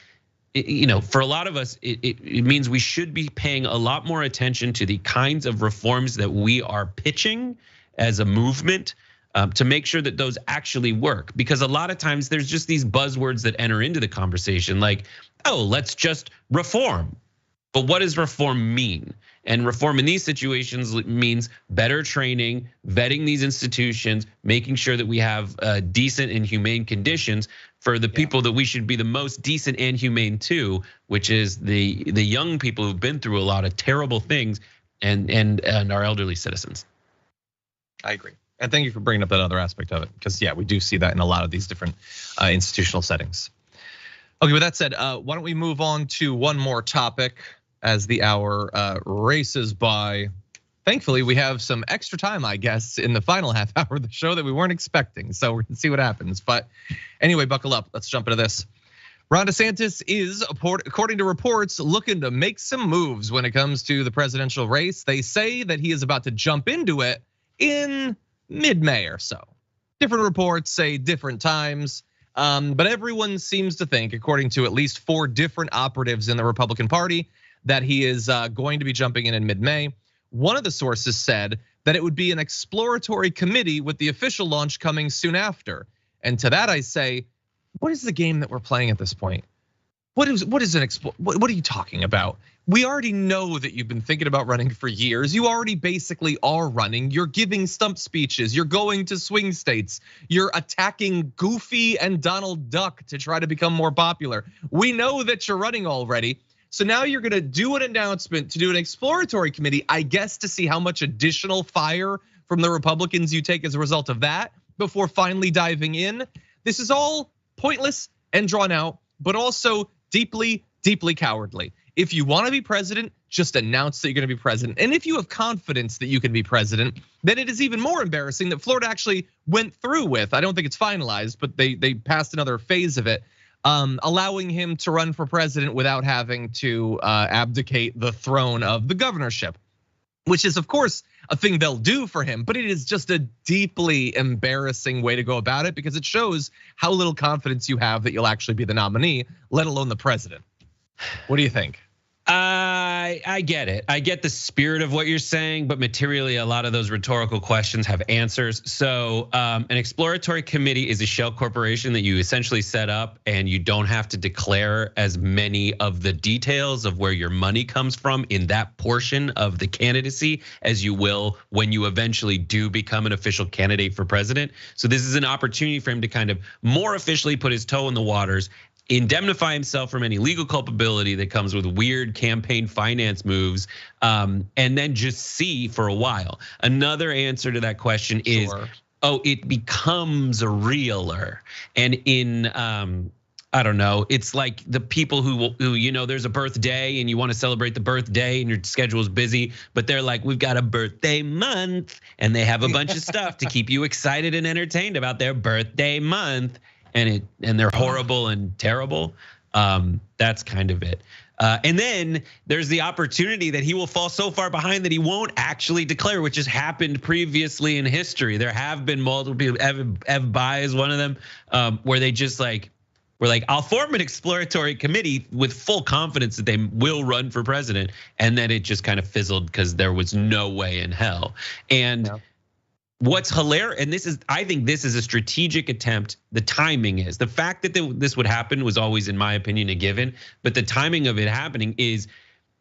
[SPEAKER 2] for a lot of us, it means we should be paying a lot more attention to the kinds of reforms that we are pitching as a movement, to make sure that those actually work. Because a lot of times there's just these buzzwords that enter into the conversation, like, oh, let's just reform. But what does reform mean? And reform in these situations means better training, vetting these institutions, making sure that we have decent and humane conditions for the people that we should be the most decent and humane to, which is the young people who've been through a lot of terrible things, and our elderly citizens.
[SPEAKER 1] I agree. And thank you for bringing up that other aspect of it, because we do see that in a lot of these different institutional settings. Okay, with that said, why don't we move on to one more topic as the hour races by. Thankfully, we have some extra time, I guess, in the final half hour of the show that we weren't expecting. So we're gonna see what happens. But anyway, buckle up. Let's jump into this. Ron DeSantis is, according to reports, looking to make some moves when it comes to the presidential race. They say that he is about to jump into it in mid-May or so. Different reports say different times, but everyone seems to think, according to at least 4 different operatives in the Republican Party, that he is going to be jumping in mid-May. One of the sources said that it would be an exploratory committee with the official launch coming soon after. And to that I say, what is the game that we're playing at this point? What are you talking about? We already know that you've been thinking about running for years. You already basically are running. You're giving stump speeches. You're going to swing states. You're attacking Goofy and Donald Duck to try to become more popular. We know that you're running already. So now you're gonna do an announcement to do an exploratory committee, I guess, to see how much additional fire from the Republicans you take as a result of that before finally diving in. This is all pointless and drawn out, but also deeply, deeply cowardly. If you want to be president, just announce that you're going to be president. And if you have confidence that you can be president, then it is even more embarrassing that Florida actually went through with, I don't think it's finalized, but they passed another phase of it, allowing him to run for president without having to abdicate the throne of the governorship, which is of course a thing they'll do for him, but it is just a deeply embarrassing way to go about it, because it shows how little confidence you have that you'll actually be the nominee, let alone the president. What do you think?
[SPEAKER 2] I get it. I get the spirit of what you're saying, but materially, a lot of those rhetorical questions have answers. So an exploratory committee is a shell corporation that you essentially set up, and you don't have to declare as many of the details of where your money comes from in that portion of the candidacy as you will when you eventually do become an official candidate for president. So this is an opportunity for him to kind of more officially put his toe in the waters indemnify himself from any legal culpability that comes with weird campaign finance moves, and then just see for a while. Another answer to that question is, it becomes realer. And in I don't know, it's like the people who there's a birthday and you want to celebrate the birthday and your schedule is busy, but they're like, we've got a birthday month, and they have a bunch of stuff to keep you excited and entertained about their birthday month, and they're horrible and terrible. That's kind of it. And then there's the opportunity that he will fall so far behind that he won't actually declare, which has happened previously in history. There have been multiple people, Ev Bai is one of them, where they just we're like, I'll form an exploratory committee with full confidence that they will run for president. And then it just kind of fizzled because there was no way in hell. And what's hilarious, and I think this is a strategic attempt. The timing is, the fact that this would happen was always, in my opinion, a given. But the timing of it happening is,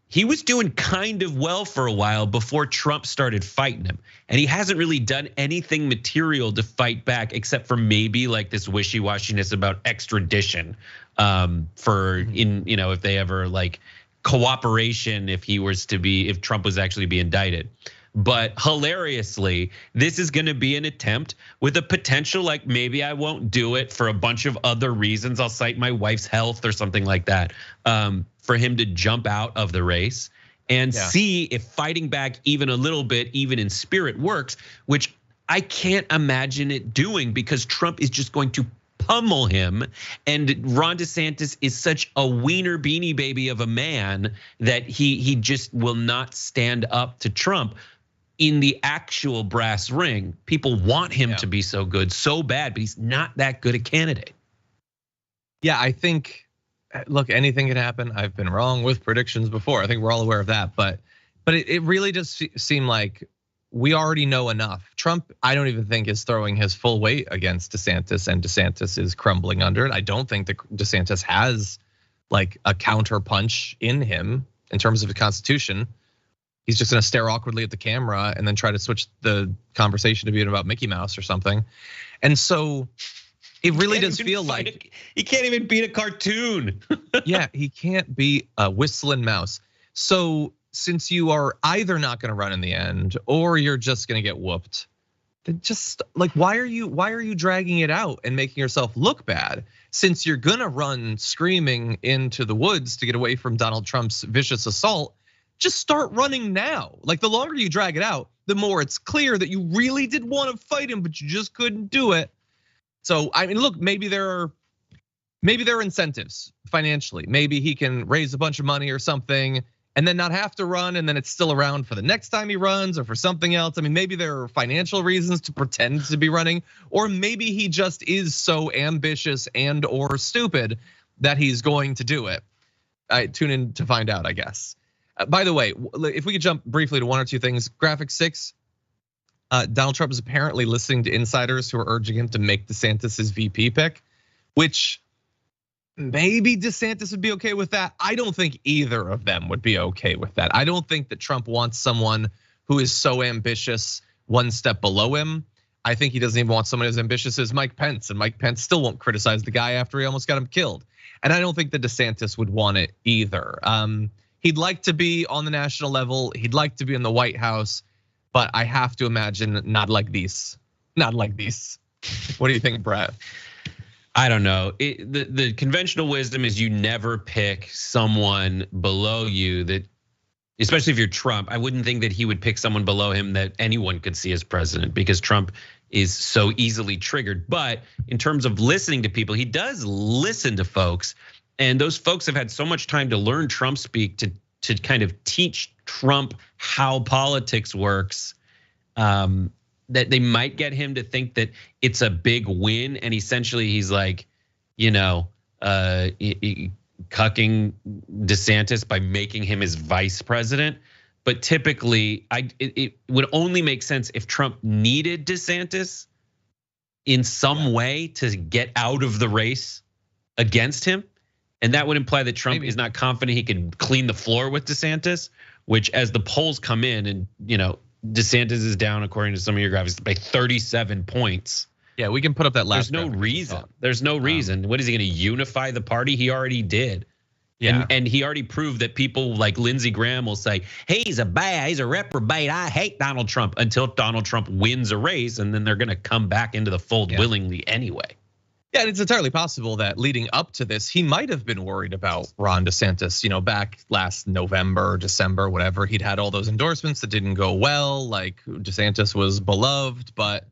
[SPEAKER 2] he was doing kind of well for a while before Trump started fighting him. And he hasn't really done anything material to fight back, except for maybe like this wishy-washiness about extradition if they ever like cooperation, if Trump was actually be indicted. But hilariously, this is gonna be an attempt with a potential, like maybe I won't do it for a bunch of other reasons. I'll cite my wife's health or something like that. For him to jump out of the race and see if fighting back even a little bit, even in spirit, works, which I can't imagine it doing, because Trump is just going to pummel him. And Ron DeSantis is such a wiener beanie baby of a man that he just will not stand up to Trump in the actual brass ring. People want him to be so good, so bad, but he's not that good a candidate.
[SPEAKER 1] Yeah, I think, look, anything can happen. I've been wrong with predictions before. I think we're all aware of that, but it really does seem like we already know enough. Trump, I don't even think, is throwing his full weight against DeSantis, and DeSantis is crumbling under it. I don't think that DeSantis has like a counter punch in him in terms of the Constitution. He's just gonna stare awkwardly at the camera and then try to switch the conversation to being about Mickey Mouse or something. And so it really does feel like
[SPEAKER 2] he can't even beat a cartoon.
[SPEAKER 1] Yeah, he can't beat a whistling mouse. So since you are either not gonna run in the end or you're just gonna get whooped, then just like, why are you dragging it out and making yourself look bad? Since you're gonna run screaming into the woods to get away from Donald Trump's vicious assault, just start running now. Like, the longer you drag it out, the more it's clear that you really did want to fight him, but you just couldn't do it. So, I mean, look, maybe there are incentives financially. Maybe he can raise a bunch of money or something and then not have to run, and then it's still around for the next time he runs or for something else. I mean, maybe there are financial reasons to pretend to be running, or maybe he just is so ambitious and or stupid that he's going to do it. Tune in to find out, I guess. By the way, if we could jump briefly to one or two things. Graphic 6, Donald Trump is apparently listening to insiders who are urging him to make DeSantis his VP pick, which maybe DeSantis would be okay with that. I don't think either of them would be okay with that. I don't think that Trump wants someone who is so ambitious one step below him. I think he doesn't even want someone as ambitious as Mike Pence, and Mike Pence still won't criticize the guy after he almost got him killed. And I don't think that DeSantis would want it either. He'd like to be on the national level. He'd like to be in the White House, but I have to imagine not like these. Not like these. What do you think, Brett?
[SPEAKER 2] I don't know. The conventional wisdom is you never pick someone below you that, especially if you're Trump. I wouldn't think that he would pick someone below him that anyone could see as president, because Trump is so easily triggered. But in terms of listening to people, he does listen to folks. And those folks have had so much time to learn Trump speak to kind of teach Trump how politics works, that they might get him to think that it's a big win. And essentially he's like, cucking DeSantis by making him his vice president. But typically, it would only make sense if Trump needed DeSantis in some way to get out of the race against him. And that would imply that Trump is not confident he can clean the floor with DeSantis, which, as the polls come in, and DeSantis is down, according to some of your graphics, by 37 points.
[SPEAKER 1] Yeah, we can put up that last.
[SPEAKER 2] There's no reason. There's no reason. What is he going to unify the party? He already did. Yeah. And he already proved that people like Lindsey Graham will say, he's a reprobate. I hate Donald Trump, until Donald Trump wins a race, and then they're going to come back into the fold willingly anyway.
[SPEAKER 1] Yeah, and it's entirely possible that leading up to this, he might have been worried about Ron DeSantis, back last November, December, whatever. He'd had all those endorsements that didn't go well. Like DeSantis was beloved, but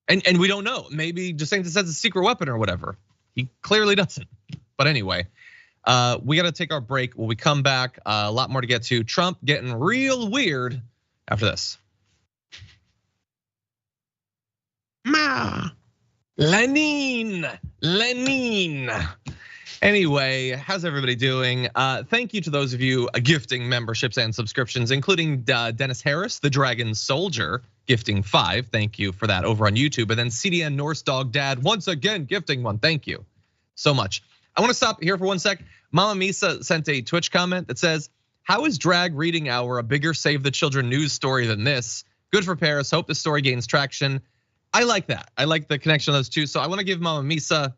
[SPEAKER 1] and we don't know. Maybe DeSantis has a secret weapon or whatever. He clearly doesn't. But anyway, we got to take our break. When we come back, a lot more to get to. Trump getting real weird after this. Lenin. Anyway, how's everybody doing? Thank you to those of you gifting memberships and subscriptions, including Dennis Harris, the Dragon Soldier, gifting 5. Thank you for that over on YouTube. And then CDN Norse Dog Dad once again gifting 1. Thank you so much. I want to stop here for 1 sec. Mama Misa sent a Twitch comment that says, how is Drag Reading Hour a bigger Save the Children news story than this? Good for Paris. Hope the story gains traction. I like that. I like the connection of those two. So I want to give Mama Misa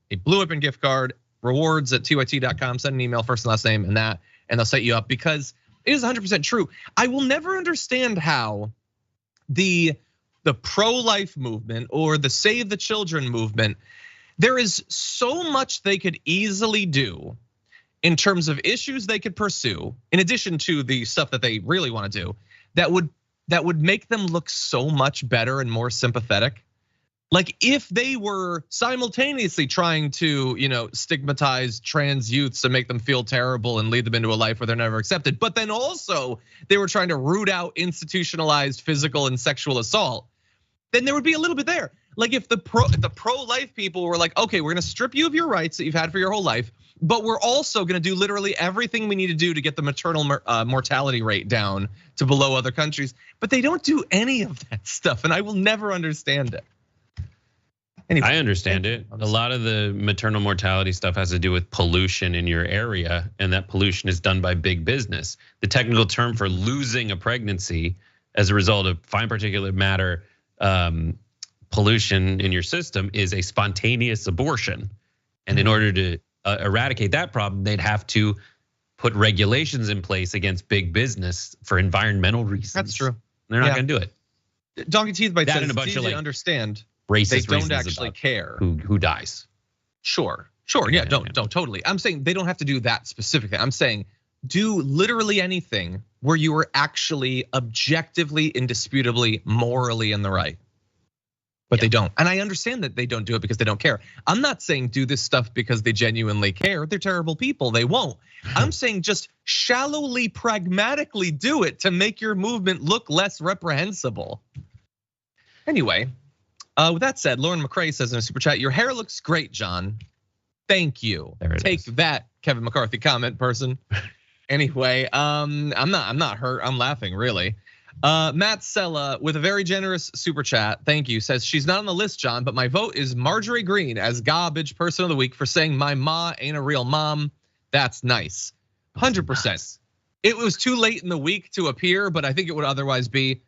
[SPEAKER 1] a Blue Ribbon gift card, rewards at tyt.com. Send an email, first and last name, and they'll set you up, because it is 100% true. I will never understand how the pro-life movement or the Save the Children movement, there is so much they could easily do in terms of issues they could pursue, in addition to the stuff that they really want to do, that would make them look so much better and more sympathetic. Like if they were simultaneously trying to, stigmatize trans youths and make them feel terrible and lead them into a life where they're never accepted, but then also they were trying to root out institutionalized physical and sexual assault, then there would be a little bit there. Like if the pro-life people were like, okay, we're gonna strip you of your rights that you've had for your whole life, but we're also gonna do literally everything we need to do to get the maternal mortality rate down to below other countries. But they don't do any of that stuff, and I will never understand it. Anyway,
[SPEAKER 2] I understand it. A lot of the maternal mortality stuff has to do with pollution in your area, and that pollution is done by big business. The technical term for losing a pregnancy as a result of fine particulate matter pollution in your system is a spontaneous abortion. And in order to eradicate that problem, they'd have to put regulations in place against big business for environmental reasons.
[SPEAKER 1] That's true.
[SPEAKER 2] They're not gonna do it.
[SPEAKER 1] Donkey Teeth Bite says
[SPEAKER 2] and a bunch
[SPEAKER 1] it's
[SPEAKER 2] of
[SPEAKER 1] easy to understand.
[SPEAKER 2] Racist
[SPEAKER 1] they don't actually care
[SPEAKER 2] who dies.
[SPEAKER 1] Sure, yeah, don't totally. I'm saying they don't have to do that specifically. I'm saying do literally anything where you are actually objectively, indisputably, morally in the right. But they don't. And I understand that they don't do it because they don't care. I'm not saying do this stuff because they genuinely care. They're terrible people, they won't. I'm saying just shallowly, pragmatically do it to make your movement look less reprehensible. Anyway, with that said, Lauren McCrae says in a super chat, your hair looks great, John. Thank you. Take that, Kevin McCarthy comment person. Anyway, I'm not hurt, I'm laughing really. Matt Sella with a very generous super chat, thank you, says she's not on the list, John, but my vote is Marjorie Green as garbage person of the week for saying my ma ain't a real mom. That's nice, 100%. Nice. It was too late in the week to appear, but I think it would otherwise be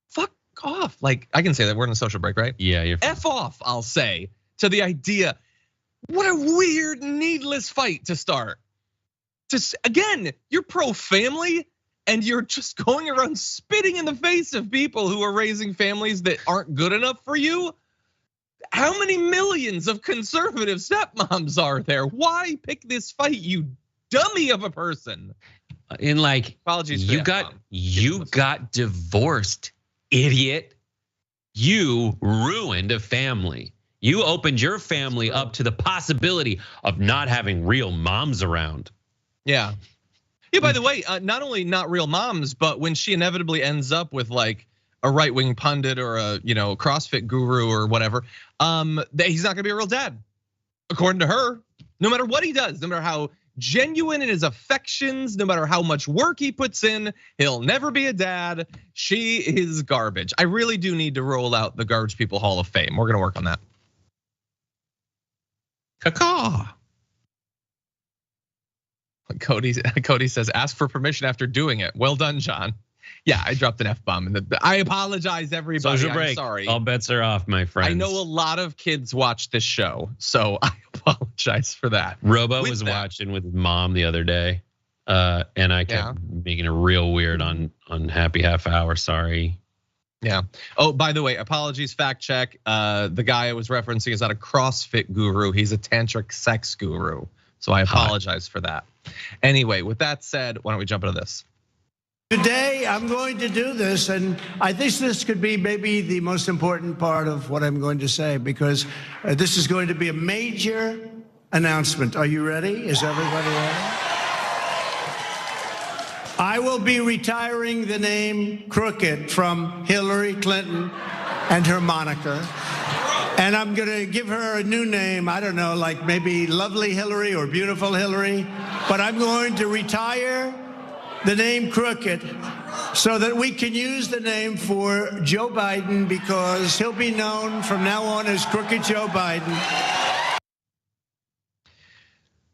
[SPEAKER 1] fuck off. Like I can say that we're in a social break, right?
[SPEAKER 2] Yeah, you're fine.
[SPEAKER 1] F off, I'll say, to the idea. What a weird, needless fight to start. Just again, you're pro-family. And you're just going around spitting in the face of people who are raising families that aren't good enough for you. How many millions of conservative stepmoms are there? Why pick this fight, you dummy of a person?
[SPEAKER 2] In like,
[SPEAKER 1] apologies.
[SPEAKER 2] You got divorced, idiot. You ruined a family. You opened your family up to the possibility of not having real moms around.
[SPEAKER 1] Yeah. Yeah, by the way, not only not real moms, but when she inevitably ends up with like a right-wing pundit or a CrossFit guru or whatever, he's not gonna be a real dad, according to her. No matter what he does, no matter how genuine in his affections, no matter how much work he puts in, he'll never be a dad. She is garbage. I really do need to roll out the Garbage People Hall of Fame. We're gonna work on that. Caw. Cody says, ask for permission after doing it. Well done, John. Yeah, I dropped an F-bomb. I apologize, everybody.
[SPEAKER 2] Social break.
[SPEAKER 1] I'm sorry.
[SPEAKER 2] All bets are off, my friends.
[SPEAKER 1] I know a lot of kids watch this show, so I apologize for that.
[SPEAKER 2] Robo was watching with his mom the other day, and I kept making it real weird on Happy Half Hour. Sorry.
[SPEAKER 1] Yeah. Oh, by the way, apologies, fact check. The guy I was referencing is not a CrossFit guru. He's a tantric sex guru. So I apologize for that. Anyway, with that said, why don't we jump into this?
[SPEAKER 5] Today, I'm going to do this, and I think this could be maybe the most important part of what I'm going to say, because this is going to be a major announcement. Are you ready? Is everybody ready? I will be retiring the name Crooked from Hillary Clinton and her moniker. And I'm going to give her a new name. I don't know, like maybe Lovely Hillary or Beautiful Hillary. But I'm going to retire the name Crooked so that we can use the name for Joe Biden, because he'll be known from now on as Crooked Joe Biden.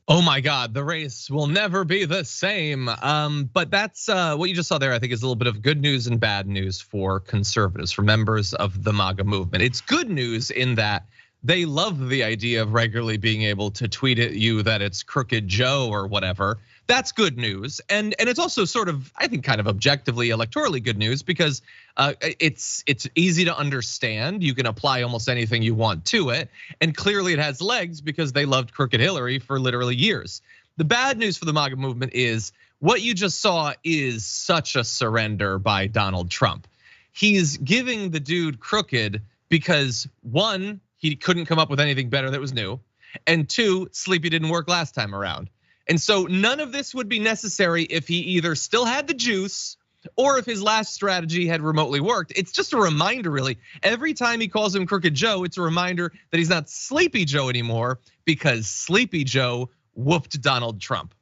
[SPEAKER 1] Oh my God, the race will never be the same. But that's what you just saw there, I think, is a little bit of good news and bad news for conservatives, for members of the MAGA movement. It's good news in that they love the idea of regularly being able to tweet at you that it's Crooked Joe or whatever. That's good news. And it's also sort of, I think, kind of objectively electorally good news, because it's easy to understand. You can apply almost anything you want to it. And clearly it has legs because they loved Crooked Hillary for literally years. The bad news for the MAGA movement is what you just saw is such a surrender by Donald Trump. He's giving the dude Crooked because, one, he couldn't come up with anything better that was new. And two, Sleepy didn't work last time around. And so none of this would be necessary if he either still had the juice or if his last strategy had remotely worked. It's just a reminder, really. Every time he calls him Crooked Joe, it's a reminder that he's not Sleepy Joe anymore, because Sleepy Joe whooped Donald Trump.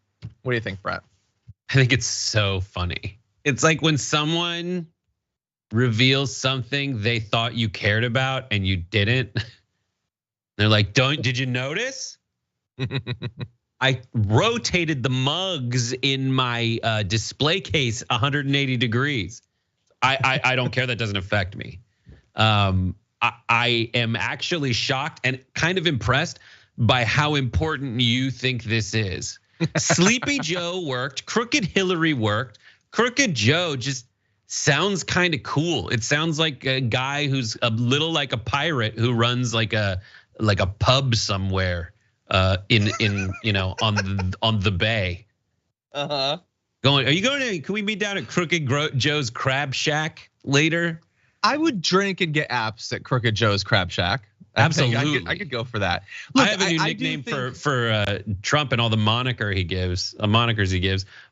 [SPEAKER 1] What do you think, Brett?
[SPEAKER 2] I think it's so funny. It's like when someone reveals something they thought you cared about and you didn't. They're like, did you notice? I rotated the mugs in my display case 180 degrees. I don't care, that doesn't affect me. I am actually shocked and kind of impressed by how important you think this is. Sleepy Joe worked, Crooked Hillary worked. Crooked Joe just sounds kind of cool. It sounds like a guy who's a little like a pirate who runs like a pub somewhere. In on the bay. Are you going to? Can we meet down at Crooked Joe's Crab Shack later?
[SPEAKER 1] I would drink and get apps at Crooked Joe's Crab Shack.
[SPEAKER 2] Absolutely,
[SPEAKER 1] I could go for that. Look,
[SPEAKER 2] I have a new nickname for Trump and all the monikers he gives.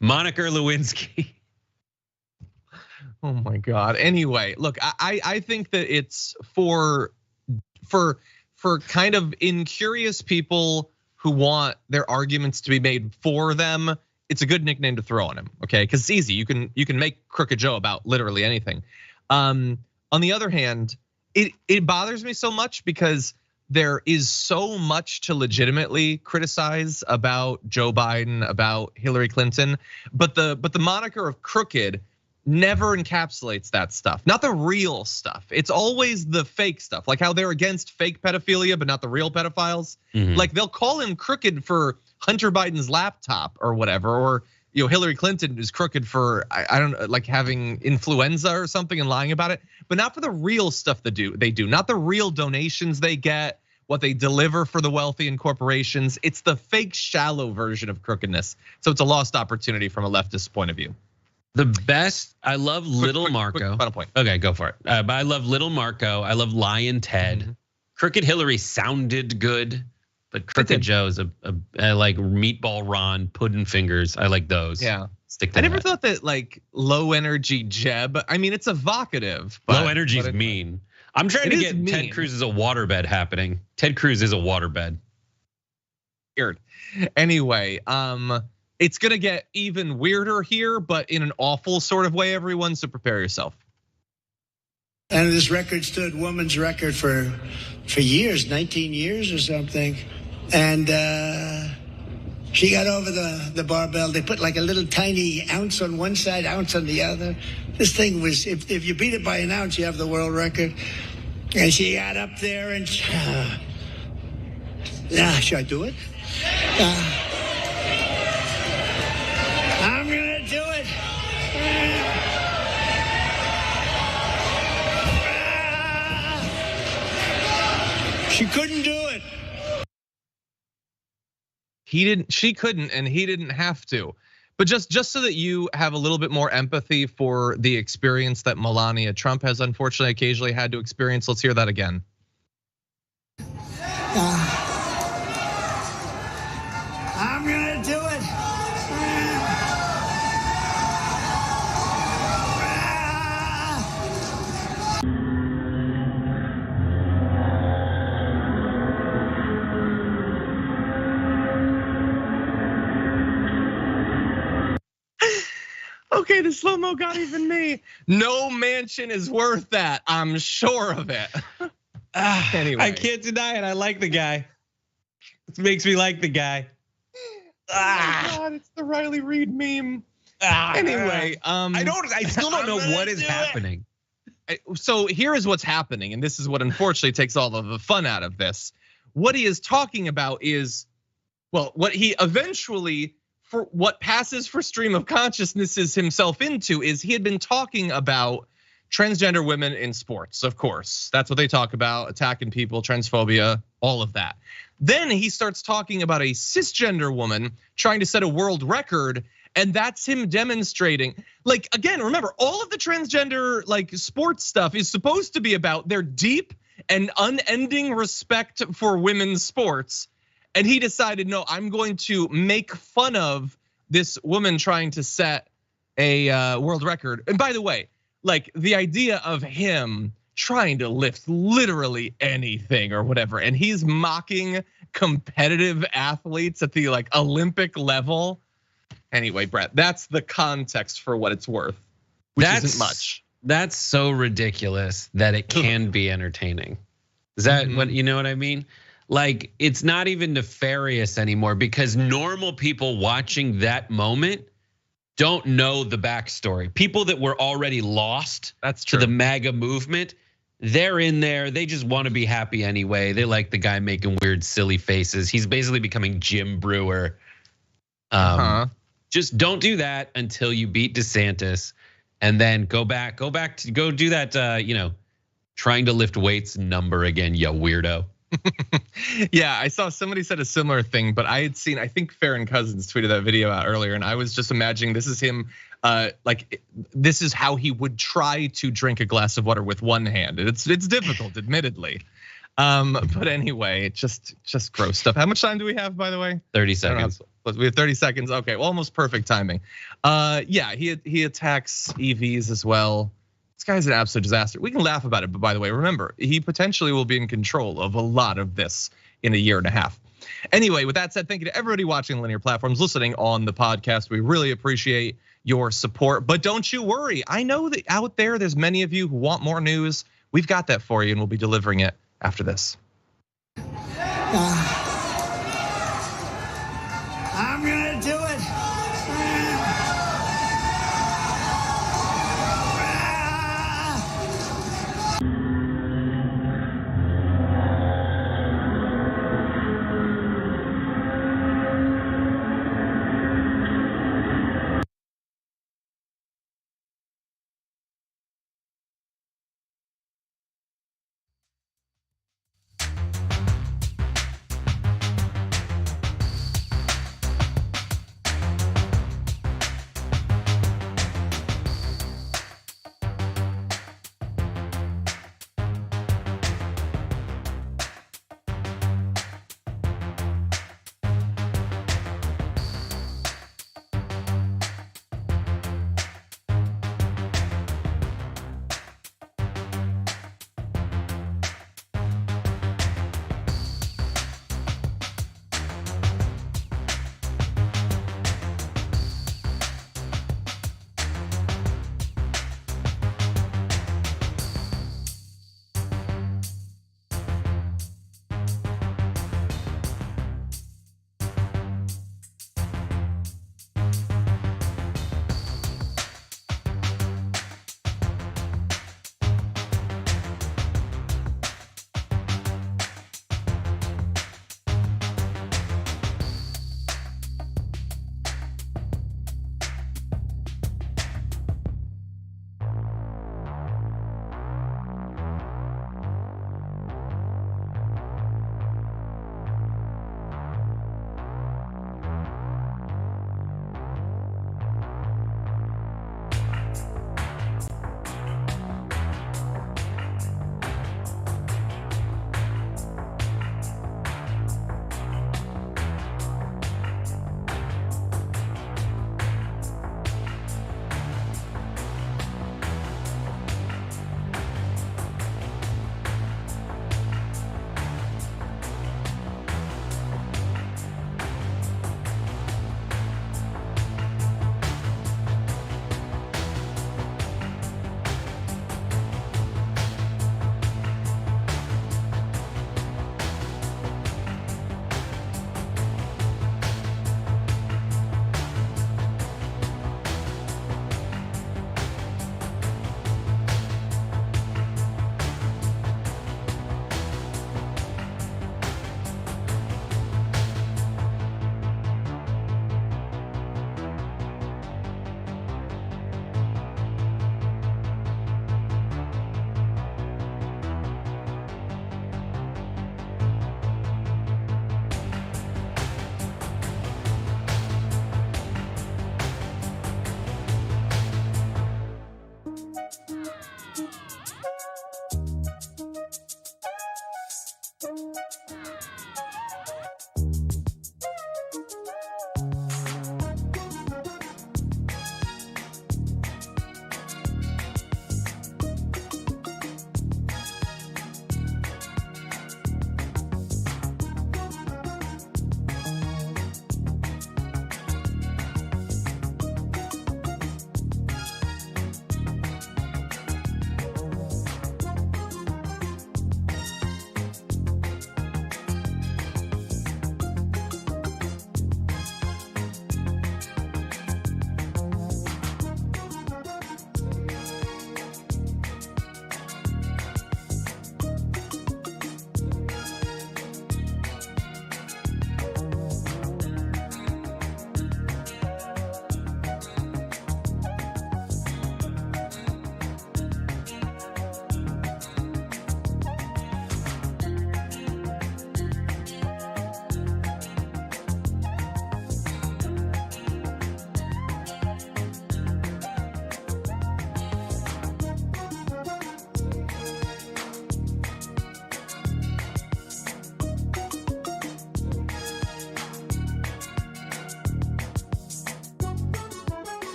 [SPEAKER 2] Moniker Lewinsky.
[SPEAKER 1] Oh my God. Anyway, look, I think that it's for kind of incurious people who want their arguments to be made for them. It's a good nickname to throw on him, okay? Because it's easy. You can make Crooked Joe about literally anything. On the other hand, it bothers me so much because there is so much to legitimately criticize about Joe Biden, about Hillary Clinton, but the moniker of Crooked never encapsulates that stuff, not the real stuff. It's always the fake stuff, like how they're against fake pedophilia, but not the real pedophiles. Like they'll call him crooked for Hunter Biden's laptop or whatever, or Hillary Clinton is crooked for, I don't know, like having influenza or something and lying about it, but not for the real stuff they do, not the real donations they get, what they deliver for the wealthy and corporations. It's the fake, shallow version of crookedness. So it's a lost opportunity from a leftist point of view.
[SPEAKER 2] The best, I love Little Marco.
[SPEAKER 1] Final point.
[SPEAKER 2] Okay, go for it. But I love Little Marco. I love Lion Ted. Crooked Hillary sounded good, but Crooked Joe's I like Meatball Ron, Puddin Fingers. I like those.
[SPEAKER 1] Yeah.
[SPEAKER 2] Stick to
[SPEAKER 1] I never thought that like low energy Jeb. I mean, it's evocative. But,
[SPEAKER 2] low energy is mean. I'm trying to get Ted Cruz as a waterbed happening. Ted Cruz is a waterbed.
[SPEAKER 1] Weird. Anyway, it's gonna get even weirder here, but in an awful sort of way, everyone, so prepare yourself.
[SPEAKER 5] And this record stood woman's record for years, 19 years or something. And She got over the barbell. They put like a little tiny ounce on one side, ounce on the other. This thing was, if you beat it by an ounce, you have the world record. And she got up there and, should I do it? I'm gonna do it. She couldn't do it.
[SPEAKER 1] She couldn't, and he didn't have to. But just so that you have a little bit more empathy for the experience that Melania Trump has unfortunately occasionally had to experience, let's hear that again.
[SPEAKER 5] I'm gonna do it.
[SPEAKER 1] Okay, the slow-mo got even me. No mansion is worth that. I'm sure of it. Anyway.
[SPEAKER 2] I can't deny it. I like the guy. It makes me like the guy.
[SPEAKER 1] Oh my God, it's the Riley Reid meme. Anyway,
[SPEAKER 2] I still don't know what is happening.
[SPEAKER 1] So here is what's happening, and this is what unfortunately takes all of the fun out of this. What he is talking about is, well, what he eventually, for what passes for stream of consciousness is himself into, is he had been talking about transgender women in sports, of course. That's what they talk about, attacking people, transphobia, all of that. Then he starts talking about a cisgender woman trying to set a world record, and that's him demonstrating. Like, again, remember, all of the transgender like sports stuff is supposed to be about their deep and unending respect for women's sports. And he decided, no, I'm going to make fun of this woman trying to set a world record. And by the way, like the idea of him trying to lift literally anything or whatever, and he's mocking competitive athletes at the like Olympic level. Anyway, Brett, that's the context for what it's worth, which isn't much.
[SPEAKER 2] That's so ridiculous that it can be entertaining. Is that what, you know what I mean? Like, it's not even nefarious anymore because normal people watching that moment don't know the backstory. People that were already lost to the MAGA movement, they're in there. They just want to be happy anyway. They like the guy making weird, silly faces. He's basically becoming Jim Brewer. Just don't do that until you beat DeSantis, and then go do that. Trying to lift weights number again, you weirdo.
[SPEAKER 1] Yeah, I saw somebody said a similar thing, but I had seen, I think Farron Cousins tweeted that video out earlier, and I was just imagining this is him, like this is how he would try to drink a glass of water with one hand. It's difficult, admittedly. But anyway, just gross stuff. How much time do we have, by the way?
[SPEAKER 2] 30 seconds.
[SPEAKER 1] We have 30 seconds. Okay, well, almost perfect timing. Yeah, he attacks EVs as well. This guy's an absolute disaster. We can laugh about it, but by the way, remember, he potentially will be in control of a lot of this in a year and a half. Anyway, with that said, thank you to everybody watching linear platforms, listening on the podcast. We really appreciate your support, but don't you worry. I know that out there's many of you who want more news. We've got that for you, and we'll be delivering it after this.
[SPEAKER 5] I'm gonna do it.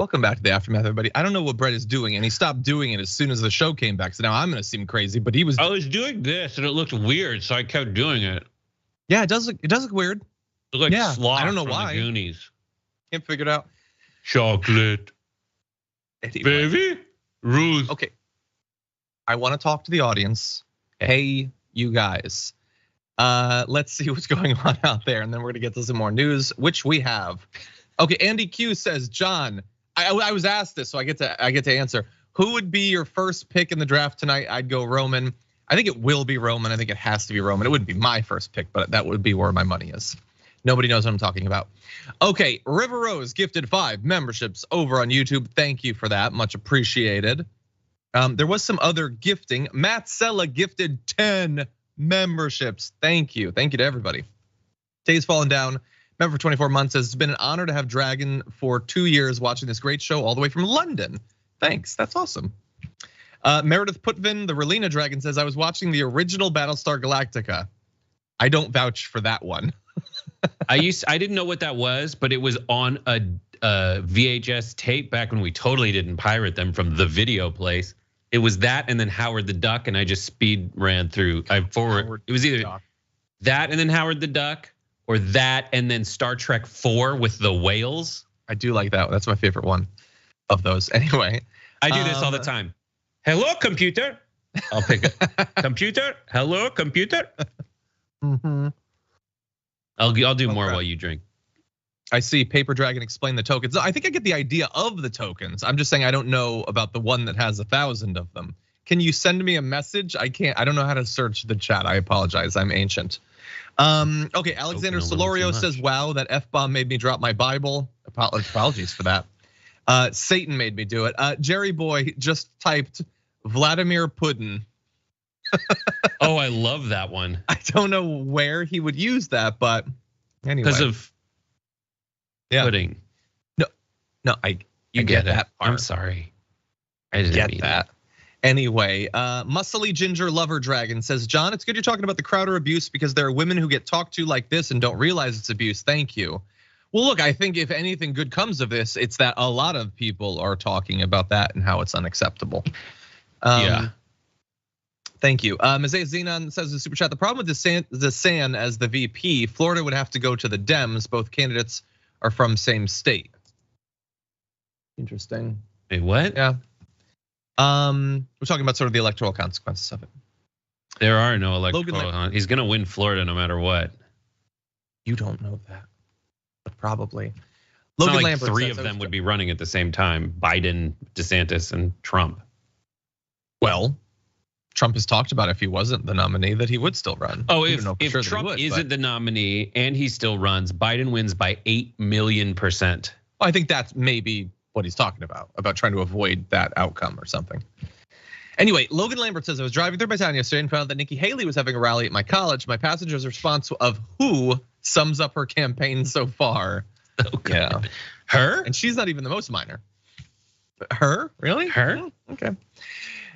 [SPEAKER 1] Welcome back to the Aftermath, everybody. I don't know what Brett is doing, and he stopped doing it as soon as the show came back. So now I'm gonna seem crazy, but I
[SPEAKER 2] was doing this and it looked weird, so I kept doing it.
[SPEAKER 1] Yeah, it does look weird.
[SPEAKER 2] It looked like Sloth
[SPEAKER 1] I don't know
[SPEAKER 2] from
[SPEAKER 1] why.
[SPEAKER 2] The Goonies.
[SPEAKER 1] Can't figure it out.
[SPEAKER 2] Chocolate.
[SPEAKER 1] Anyway.
[SPEAKER 2] Baby Ruth.
[SPEAKER 1] Okay. I want to talk to the audience. Hey, you guys. Let's see what's going on out there, and then we're gonna get to some more news, which we have. Okay, Andy Q says, John, I was asked this, so I get to answer. Who would be your first pick in the draft tonight? I'd go Roman. I think it will be Roman. I think it has to be Roman. It wouldn't be my first pick, but that would be where my money is. Nobody knows what I'm talking about. Okay, River Rose gifted 5 memberships over on YouTube. Thank you for that, much appreciated. There was some other gifting. Matt Sella gifted 10 memberships. Thank you to everybody. Days Fallen Down. Member for 24 months says it's been an honor to have Dragon for 2 years watching this great show all the way from London. Thanks, that's awesome. Meredith Putvin, the Relina Dragon says I was watching the original Battlestar Galactica. I don't vouch for that one.
[SPEAKER 2] I didn't know what that was, but it was on a VHS tape back when we totally didn't pirate them from the video place. It was that and then Howard the Duck, and I just speed ran through. It was either that and then Howard the Duck, or that and then Star Trek 4 with the whales.
[SPEAKER 1] I do like that. That's my favorite one of those. Anyway,
[SPEAKER 2] I do this all the time. Hello, computer. I'll pick it. Computer. Hello, computer. I'll do more while you drink.
[SPEAKER 1] I see Paper Dragon explain the tokens. I think I get the idea of the tokens. I'm just saying I don't know about the one that has 1,000 of them. Can you send me a message? I can't. I don't know how to search the chat. I apologize. I'm ancient. Okay, Alexander Solorio says, "Wow, that F-bomb made me drop my Bible." Apologies for that. Satan made me do it. Jerry Boy just typed Vladimir Puddin.
[SPEAKER 2] Oh, I love that one.
[SPEAKER 1] I don't know where he would use that, but anyway.
[SPEAKER 2] Because of pudding.
[SPEAKER 1] No, I get that part.
[SPEAKER 2] I'm sorry. I didn't
[SPEAKER 1] get that. Anyway, Muscly Ginger Lover Dragon says, John, it's good you're talking about the Crowder abuse because there are women who get talked to like this and don't realize it's abuse. Thank you. Well, look, I think if anything good comes of this, it's that a lot of people are talking about that and how it's unacceptable.
[SPEAKER 2] Yeah.
[SPEAKER 1] Thank you. Isaiah Zenon says in Super Chat, the problem with DeSantis as the VP, Florida would have to go to the Dems. Both candidates are from same state. Interesting.
[SPEAKER 2] Wait, what?
[SPEAKER 1] Yeah. We're talking about sort of the electoral consequences of it.
[SPEAKER 2] There are no electoral. He's gonna win Florida no matter what.
[SPEAKER 1] You don't know that, but probably.
[SPEAKER 2] It's not like 3 of them would be running at the same time: Biden, DeSantis, and Trump.
[SPEAKER 1] Well, Trump has talked about if he wasn't the nominee that he would still run.
[SPEAKER 2] Oh, if Trump isn't the nominee and he still runs, Biden wins by 8 million%.
[SPEAKER 1] I think that's maybe what he's talking about trying to avoid that outcome or something. Anyway, Logan Lambert says, I was driving through my town yesterday and found out that Nikki Haley was having a rally at my college. My passenger's response of who sums up her campaign so far.
[SPEAKER 2] Okay.
[SPEAKER 1] Yeah.
[SPEAKER 2] Her?
[SPEAKER 1] And she's not even the most minor. Her? Really?
[SPEAKER 2] Her?
[SPEAKER 1] Okay.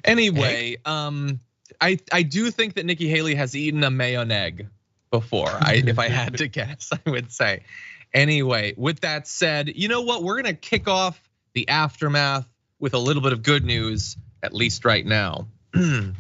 [SPEAKER 1] Anyway, I do think that Nikki Haley has eaten a mayo egg before. If I had to guess, I would say. Anyway, with that said, you know what? We're gonna kick off the aftermath with a little bit of good news, at least right now. 2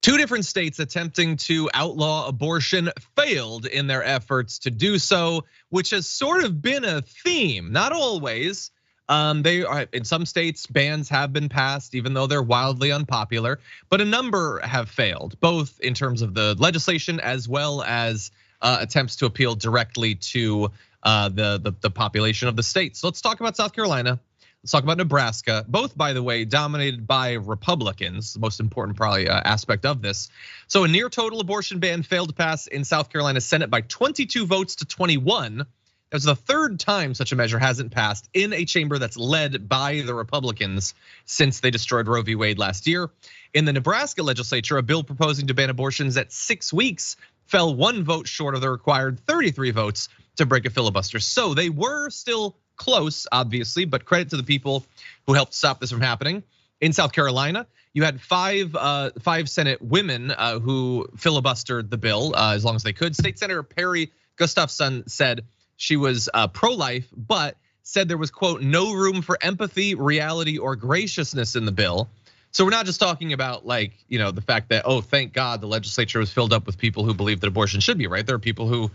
[SPEAKER 1] different states attempting to outlaw abortion failed in their efforts to do so, which has sort of been a theme, not always. They are in some states, bans have been passed, even though they're wildly unpopular. But a number have failed, both in terms of the legislation as well as attempts to appeal directly to the population of the state. So let's talk about South Carolina. Let's talk about Nebraska. Both, by the way, dominated by Republicans. The most important probably aspect of this. So a near total abortion ban failed to pass in South Carolina Senate by 22 votes to 21. That's the 3rd time such a measure hasn't passed in a chamber that's led by the Republicans since they destroyed Roe v. Wade last year. In the Nebraska legislature, a bill proposing to ban abortions at 6 weeks fell 1 vote short of the required 33 votes to break a filibuster. So they were still close, obviously, but credit to the people who helped stop this from happening. In South Carolina, you had 5 Senate women who filibustered the bill as long as they could. State Senator Perry Gustafsson said she was pro-life, but said there was, quote, no room for empathy, reality, or graciousness in the bill. So we're not just talking about like, the fact that, oh, thank God the legislature was filled up with people who believe that abortion should be right. There are people who,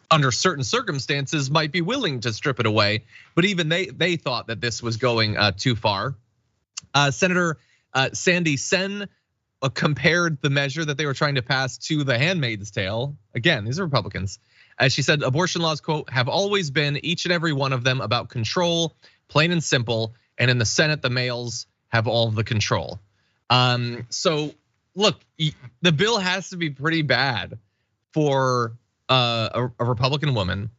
[SPEAKER 1] under certain circumstances, might be willing to strip it away. But even they thought that this was going too far. Senator Sandy Sen compared the measure that they were trying to pass to The Handmaid's Tale. Again, these are Republicans. As she said, abortion laws, quote, have always been, each and every one of them, about control, plain and simple. And in the Senate, the males have all of the control. So look, the bill has to be pretty bad for a Republican woman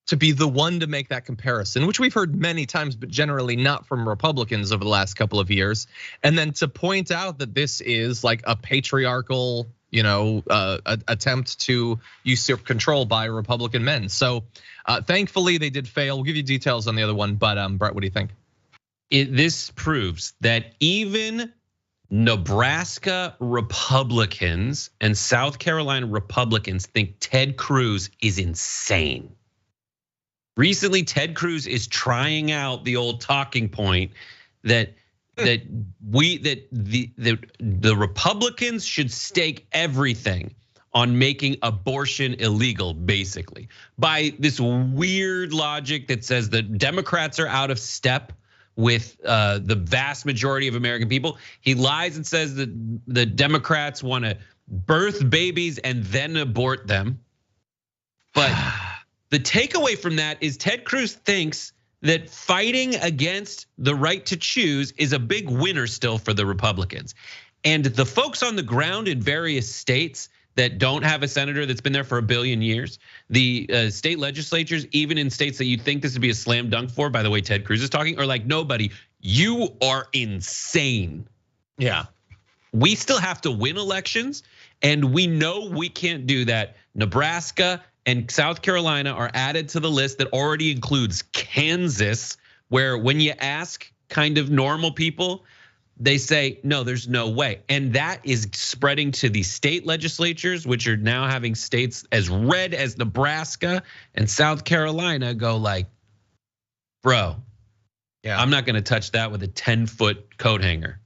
[SPEAKER 1] to be the one to make that comparison, which we've heard many times, but generally not from Republicans over the last couple of years. And then to point out that this is like a patriarchal, attempt to usurp control by Republican men. So thankfully they did fail. We'll give you details on the other one, but Brett, what do you think?
[SPEAKER 2] This proves that even Nebraska Republicans and South Carolina Republicans think Ted Cruz is insane. Recently, Ted Cruz is trying out the old talking point that the Republicans should stake everything on making abortion illegal, basically, by this weird logic that says the Democrats are out of step with the vast majority of American people. He lies and says that the Democrats want to birth babies and then abort them. But the takeaway from that is Ted Cruz thinks that fighting against the right to choose is a big winner still for the Republicans. And the folks on the ground in various states that don't have a senator that's been there for a billion years, the state legislatures, even in states that you think this would be a slam dunk for, by the way Ted Cruz is talking, are like, nobody, you are insane.
[SPEAKER 1] Yeah.
[SPEAKER 2] We still have to win elections, and we know we can't do that. Nebraska and South Carolina are added to the list that already includes Kansas, where when you ask kind of normal people, they say, no, there's no way. And that is spreading to the state legislatures, which are now having states as red as Nebraska and South Carolina go like, bro, yeah, I'm not gonna touch that with a 10-foot coat hanger.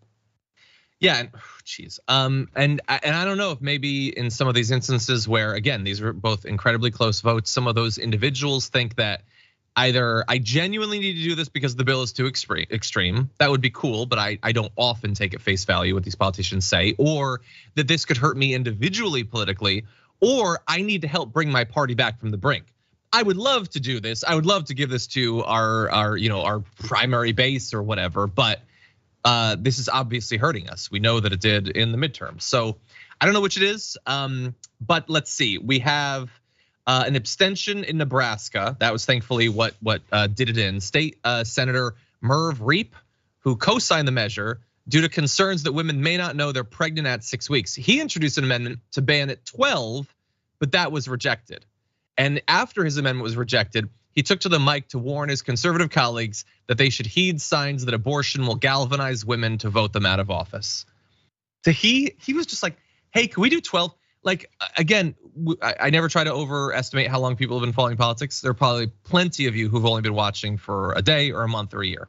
[SPEAKER 1] Yeah, geez. And I don't know if maybe in some of these instances where, again, these were both incredibly close votes, some of those individuals think that either I genuinely need to do this because the bill is too extreme. That would be cool, but I don't often take at face value what these politicians say, or that this could hurt me individually politically, or I need to help bring my party back from the brink. I would love to do this. I would love to give this to our primary base or whatever, but this is obviously hurting us. We know that it did in the midterm. So I don't know which it is, but let's see. We have an abstention in Nebraska. That was thankfully what did it in. State Senator Merv Reep, who co-signed the measure due to concerns that women may not know they're pregnant at 6 weeks. He introduced an amendment to ban at 12, but that was rejected. And after his amendment was rejected, he took to the mic to warn his conservative colleagues that they should heed signs that abortion will galvanize women to vote them out of office. So he was just like, hey, can we do 12? Like, again, I never try to overestimate how long people have been following politics. There are probably plenty of you who've only been watching for a day or a month or a year.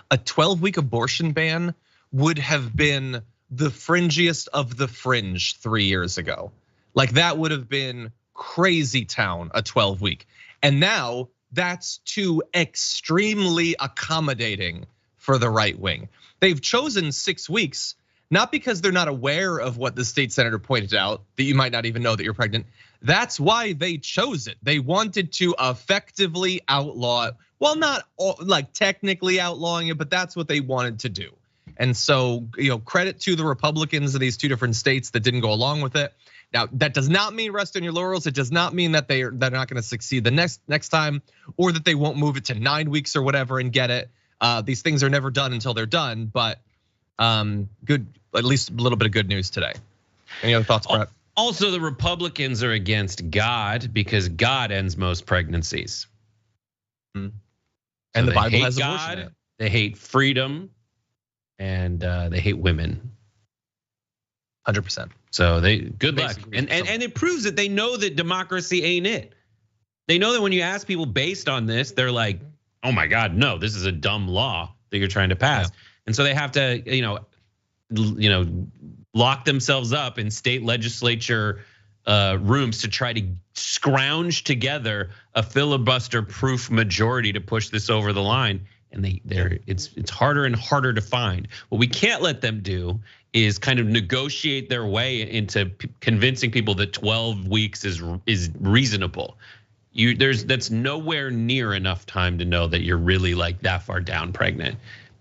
[SPEAKER 1] A 12-week abortion ban would have been the fringiest of the fringe 3 years ago. Like that would have been crazy town, a 12-week. And now that's too extremely accommodating for the right wing. They've chosen 6 weeks, not because they're not aware of what the state senator pointed out, that you might not even know that you're pregnant. That's why they chose it. They wanted to effectively outlaw it. Well, not like technically outlawing it, but that's what they wanted to do. And so, credit to the Republicans of these two different states that didn't go along with it. Now, that does not mean rest on your laurels. It does not mean that they're not going to succeed the next time, or that they won't move it to 9 weeks or whatever and get it. These things are never done until they're done, but good, at least a little bit of good news today. Any other thoughts, Brett?
[SPEAKER 2] Also, the Republicans are against God because God ends most pregnancies.
[SPEAKER 1] And the Bible has
[SPEAKER 2] God,
[SPEAKER 1] abortion in it.
[SPEAKER 2] They hate freedom, and they hate women.
[SPEAKER 1] 100%.
[SPEAKER 2] So good luck. And it proves that they know that democracy ain't it. They know that when you ask people based on this, they're like, oh my God, no, this is a dumb law that you're trying to pass. Yeah. And so they have to, lock themselves up in state legislature rooms to try to scrounge together a filibuster-proof majority to push this over the line. And it's harder and harder to find. What we can't let them do is kind of negotiate their way into convincing people that 12 weeks is reasonable. That's nowhere near enough time to know that you're really like that far down pregnant.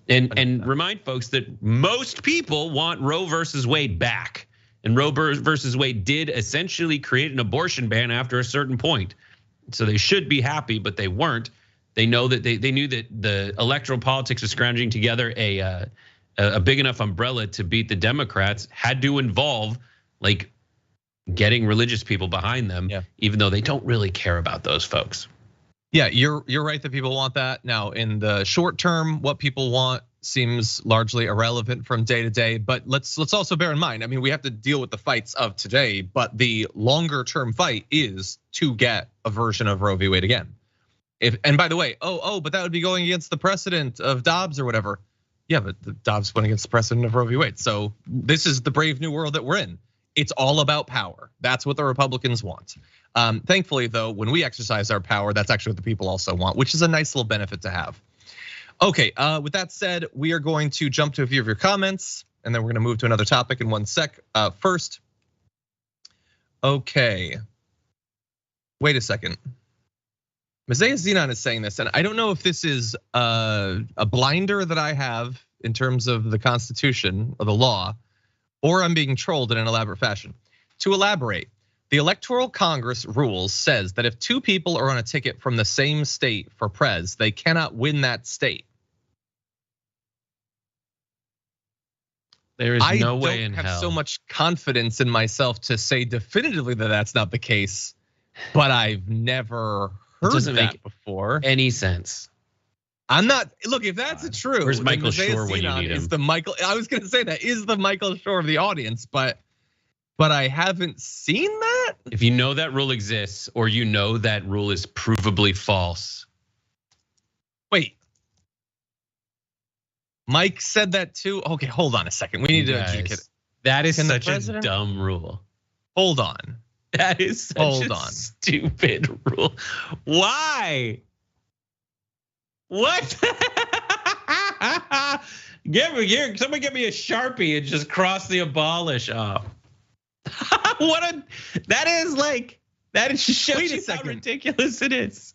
[SPEAKER 2] And remind folks that most people want Roe versus Wade back. And Roe versus Wade did essentially create an abortion ban after a certain point. So they should be happy, but they weren't. They know that they knew that the electoral politics of scrounging together a big enough umbrella to beat the Democrats had to involve like getting religious people behind them, even though they don't really care about those folks.
[SPEAKER 1] Yeah, you're right that people want that. Now, in the short term, what people want seems largely irrelevant from day to day. But let's also bear in mind, I mean, we have to deal with the fights of today, but the longer term fight is to get a version of Roe v. Wade again. And by the way, but that would be going against the precedent of Dobbs or whatever. Yeah, but the Dobbs went against the precedent of Roe v. Wade. So this is the brave new world that we're in. It's all about power. That's what the Republicans want. Thankfully, though, when we exercise our power, that's actually what the people also want, which is a nice little benefit to have. Okay, with that said, we are going to jump to a few of your comments, and then we're going to move to another topic in one sec. First, okay, wait a second. Messiah Zenon is saying this, and I don't know if this is a blinder that I have in terms of the Constitution or the law, or I'm being trolled in an elaborate fashion. To elaborate, the Electoral Congress rules says that if two people are on a ticket from the same state for prez, they cannot win that state.
[SPEAKER 2] There is no way in hell.
[SPEAKER 1] I don't have so much confidence in myself to say definitively that that's not the case, but I've never heard that before.
[SPEAKER 2] Any sense?
[SPEAKER 1] I'm not. Look, if that's true,
[SPEAKER 2] where's Michael Schur when you need him?
[SPEAKER 1] Is the Michael? I was going to say that is the Michael Schur of the audience, but I haven't seen that.
[SPEAKER 2] If you know that rule exists, or you know that rule is provably false.
[SPEAKER 1] Wait, Mike said that too. Okay, hold on a second. We need to adjudicate it.
[SPEAKER 2] That is such a dumb rule.
[SPEAKER 1] Hold on.
[SPEAKER 2] That is such a stupid rule. Why? What? Somebody get me a Sharpie and just cross the abolish off. That just shows you how ridiculous it is.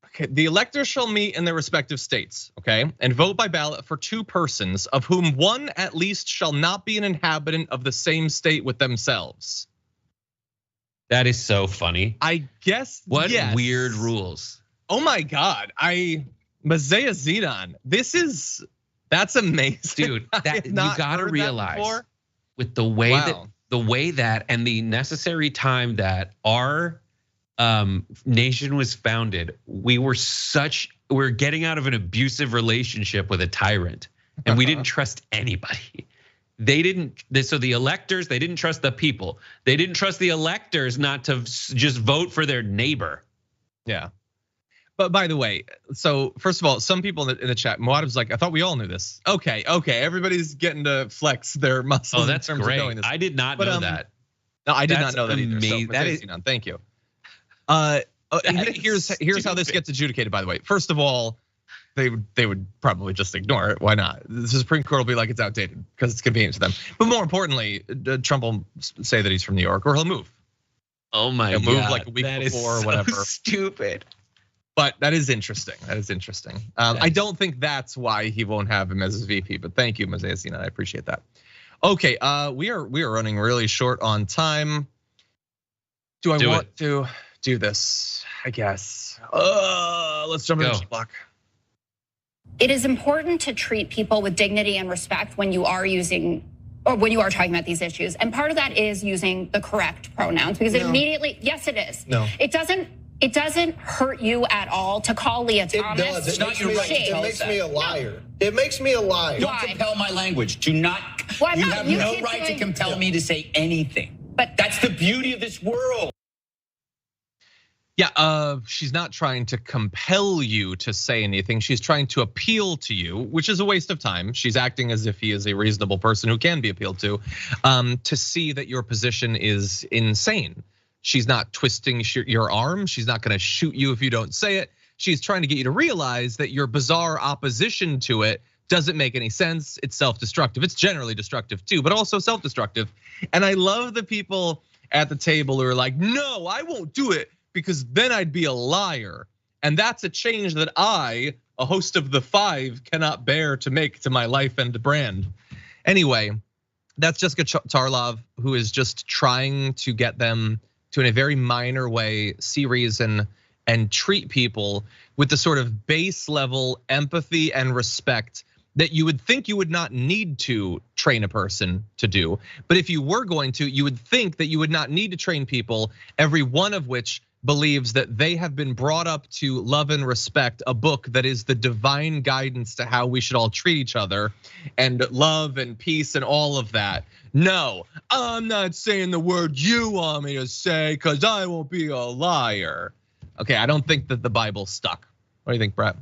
[SPEAKER 1] Okay, the electors shall meet in their respective states, okay, and vote by ballot for two persons, of whom one at least shall not be an inhabitant of the same state with themselves.
[SPEAKER 2] That is so funny.
[SPEAKER 1] I guess.
[SPEAKER 2] What weird rules.
[SPEAKER 1] Oh my God, Messiah Zenon, that's amazing.
[SPEAKER 2] Dude, that you gotta realize with the way that and the necessary time that our nation was founded, we're getting out of an abusive relationship with a tyrant, and we didn't trust anybody. So the electors, they didn't trust the people. They didn't trust the electors not to just vote for their neighbor.
[SPEAKER 1] Yeah. But by the way, so first of all, some people in the chat, Moadab's like, I thought we all knew this. Okay, everybody's getting to flex their muscles.
[SPEAKER 2] Oh, that's
[SPEAKER 1] in terms
[SPEAKER 2] great.
[SPEAKER 1] Of knowing this.
[SPEAKER 2] I did not know that.
[SPEAKER 1] No, I did not know that either. So, that is, thank you. Here's how this gets adjudicated. By the way, first of all, they would probably just ignore it. Why not? The Supreme Court will be like it's outdated because it's convenient to them. But more importantly, Trump will say that he's from New York, or he'll move.
[SPEAKER 2] Oh my God!
[SPEAKER 1] He'll move like a week before or whatever.
[SPEAKER 2] Stupid.
[SPEAKER 1] But that is interesting. I don't think that's why he won't have him as his VP. But thank you, Messiah Zenon. I appreciate that. Okay, we are running really short on time. Do I want to do this? I guess. Let's jump into the block.
[SPEAKER 6] It is important to treat people with dignity and respect when you are when you are talking about these issues. And part of that is using the correct pronouns, because it immediately, yes, it is.
[SPEAKER 1] No.
[SPEAKER 6] It doesn't. it doesn't hurt you at all to call Leah Thomas.
[SPEAKER 7] It does. It makes me a liar. It makes me a liar.
[SPEAKER 8] Don't compel my language. Do not.
[SPEAKER 6] Well,
[SPEAKER 8] you have no right to compel me to say anything. But that's the beauty of this world.
[SPEAKER 1] Yeah, she's not trying to compel you to say anything. She's trying to appeal to you, which is a waste of time. She's acting as if he is a reasonable person who can be appealed to see that your position is insane. She's not twisting your arm. She's not going to shoot you if you don't say it. She's trying to get you to realize that your bizarre opposition to it doesn't make any sense. It's self-destructive. It's generally destructive too, but also self-destructive. And I love the people at the table who are like, no, I won't do it because then I'd be a liar. And that's a change that I, a host of the 5, cannot bear to make to my life and brand. Anyway, that's Jessica Tarlov, who is just trying to get them to, in a very minor way, see reason and treat people with the sort of base level empathy and respect that you would think you would not need to train a person to do. But if you were going to, you would think that you would not need to train people, every one of which believes that they have been brought up to love and respect a book that is the divine guidance to how we should all treat each other and love and peace and all of that. No, I'm not saying the word you want me to say because I won't be a liar. Okay, I don't think that the Bible stuck. What do you think, Brett?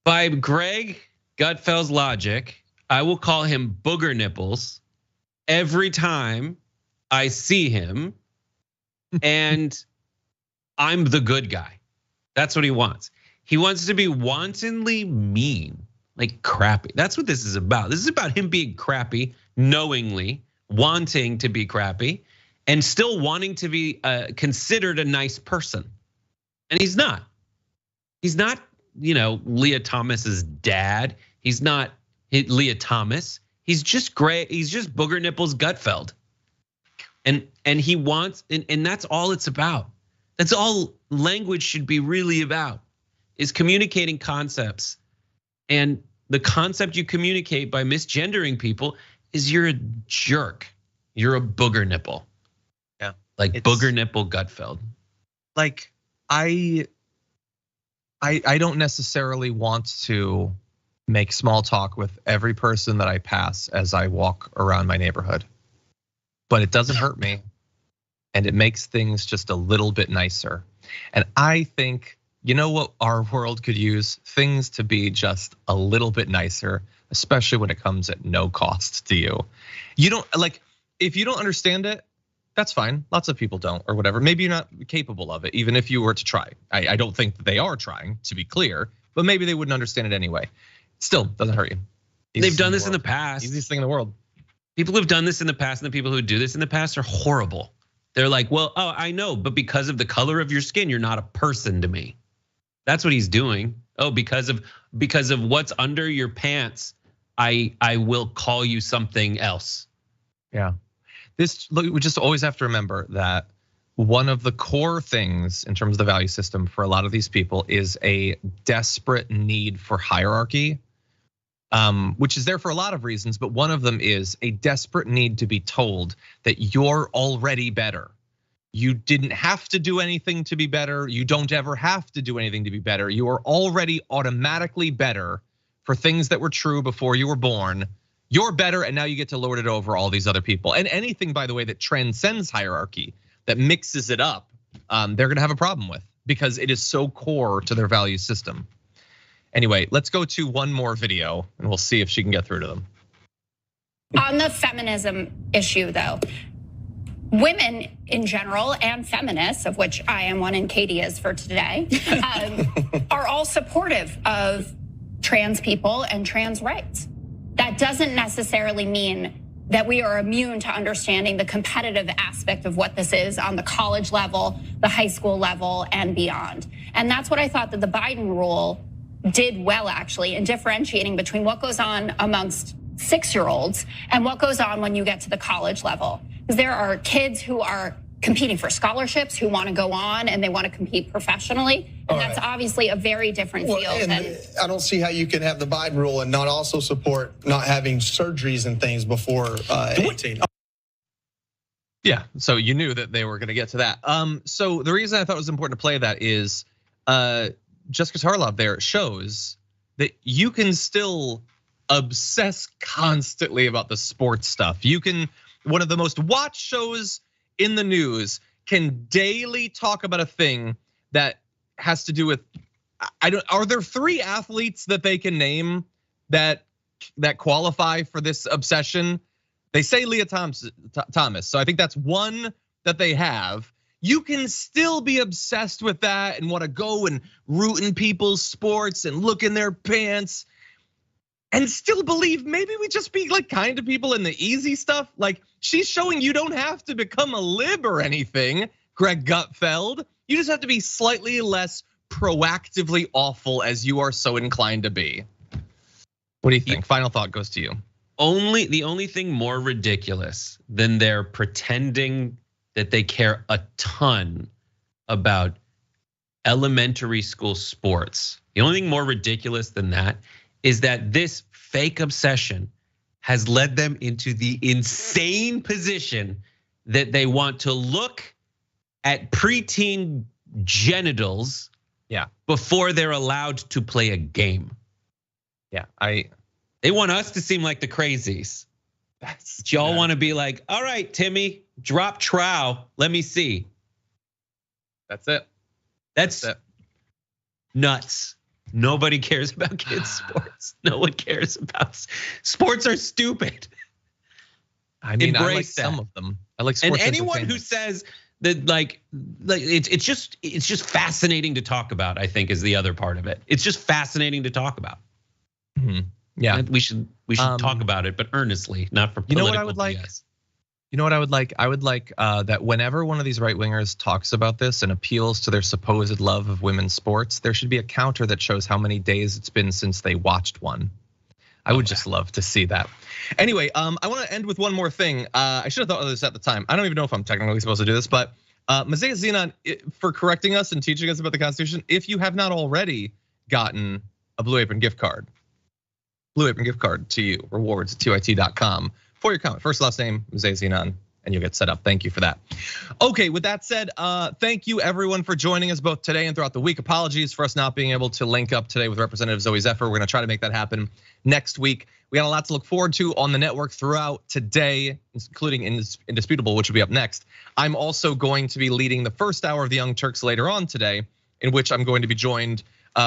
[SPEAKER 2] By Greg Gutfeld's logic, I will call him Booger Nipples every time I see him, and I'm the good guy. That's what he wants. He wants to be wantonly mean, like crappy. That's what this is about. This is about him being crappy, knowingly wanting to be crappy, and still wanting to be considered a nice person. And he's not. He's not, Leah Thomas's dad. He's not Leah Thomas. He's just great. He's just Booger Nipples Gutfeld. And he wants, and that's all it's about. That's all language should be really about, is communicating concepts. And the concept you communicate by misgendering people is you're a jerk. You're a booger nipple.
[SPEAKER 1] Yeah.
[SPEAKER 2] Like Booger Nipple Gutfeld.
[SPEAKER 1] Like I don't necessarily want to make small talk with every person that I pass as I walk around my neighborhood. But it doesn't hurt me. And it makes things just a little bit nicer. And I think, you know what our world could use? Things to be just a little bit nicer, especially when it comes at no cost to you. You don't, like, if you don't understand it, that's fine. Lots of people don't, or whatever. Maybe you're not capable of it, even if you were to try. I don't think that they are trying, to be clear, but maybe they wouldn't understand it anyway. Still, doesn't hurt you.
[SPEAKER 2] They've done this in the past.
[SPEAKER 1] Easiest thing in the world.
[SPEAKER 2] People who've done this in the past and the people who do this in the past are horrible. They're like, well, oh, I know, but because of the color of your skin, you're not a person to me. That's what he's doing. Oh, because of what's under your pants, I will call you something else.
[SPEAKER 1] Yeah. We just always have to remember that one of the core things in terms of the value system for a lot of these people is a desperate need for hierarchy, which is there for a lot of reasons, but one of them is a desperate need to be told that you're already better. You didn't have to do anything to be better. You don't ever have to do anything to be better. You are already automatically better for things that were true before you were born. You're better, and now you get to lord it over all these other people. And anything, by the way, that transcends hierarchy, that mixes it up, they're gonna have a problem with, because it is so core to their value system. Anyway, let's go to one more video and we'll see if she can get through to them.
[SPEAKER 6] On the feminism issue though, women in general and feminists, of which I am one and Katie is for today, are all supportive of trans people and trans rights. That doesn't necessarily mean that we are immune to understanding the competitive aspect of what this is on the college level, the high school level, and beyond. And that's what I thought that the Biden rule did well, actually, in differentiating between what goes on amongst 6-year-olds and what goes on when you get to the college level. Because there are kids who are competing for scholarships, who want to go on and they want to compete professionally. And that's obviously a very different field.
[SPEAKER 7] And I don't see how you can have the Biden rule and not also support not having surgeries and things before 18.
[SPEAKER 1] Yeah, so you knew that they were going to get to that. So the reason I thought it was important to play that is Jessica Tarlov there shows that you can still obsess constantly about the sports stuff. You can, one of the most watched shows in the news can daily talk about a thing that has to do with, are there 3 athletes that they can name that qualify for this obsession? They say Leah Thomas, so I think that's one that they have. You can still be obsessed with that and want to go and root in people's sports and look in their pants and still believe maybe we just be like kind to people in the easy stuff. Like she's showing you don't have to become a lib or anything, Greg Gutfeld. You just have to be slightly less proactively awful as you are so inclined to be. What do you think? Final thought goes to you.
[SPEAKER 2] The only thing more ridiculous than their pretending that they care a ton about elementary school sports. The only thing more ridiculous than that is that this fake obsession has led them into the insane position that they want to look at preteen genitals before they're allowed to play a game.
[SPEAKER 1] Yeah,
[SPEAKER 2] they want us to seem like the crazies. Y'all want to be like, all right, Timmy, drop trow. Let me see.
[SPEAKER 1] That's it.
[SPEAKER 2] That's it. Nuts. Nobody cares about kids' sports. No one cares about sports. Are stupid.
[SPEAKER 1] I mean, I like some of them. I like sports.
[SPEAKER 2] And anyone who says that, like it's just fascinating to talk about. I think is the other part of it. It's just fascinating to talk about.
[SPEAKER 1] Yeah,
[SPEAKER 2] we should talk about it, but earnestly, not for political.
[SPEAKER 1] You know what I would like? You know what I would like? I would like that whenever one of these right wingers talks about this and appeals to their supposed love of women's sports, there should be a counter that shows how many days it's been since they watched one. I would just love to see that. Anyway, I want to end with one more thing. I should have thought of this at the time. I don't even know if I'm technically supposed to do this, but Mazaya Zenon for correcting us and teaching us about the Constitution. If you have not already gotten a Blue Apron gift card. Blue Apron gift card to you, rewards at tyt.com for your comment. First, last name, Mazaya Zenon, and you'll get set up. Thank you for that. Okay, with that said, thank you everyone for joining us both today and throughout the week. Apologies for us not being able to link up today with Representative Zooey Zephyr. We're gonna try to make that happen next week. We got a lot to look forward to on the network throughout today, including Indisputable, which will be up next. I'm also going to be leading the first hour of the Young Turks later on today, in which I'm going to be joined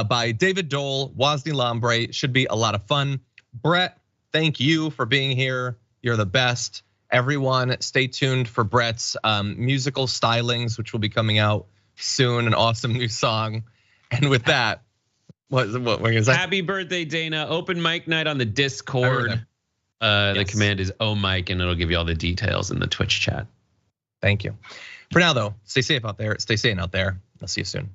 [SPEAKER 1] by David Dole, Wozni Lambre. Should be a lot of fun. Brett, thank you for being here. You're the best. Everyone, stay tuned for Brett's musical stylings, which will be coming out soon. An awesome new song. And with that, what were you gonna say?
[SPEAKER 2] Happy birthday, Dana! Open mic night on the Discord. The command is OMic, and it'll give you all the details in the Twitch chat.
[SPEAKER 1] Thank you. For now, though, stay safe out there. Stay sane out there. I'll see you soon.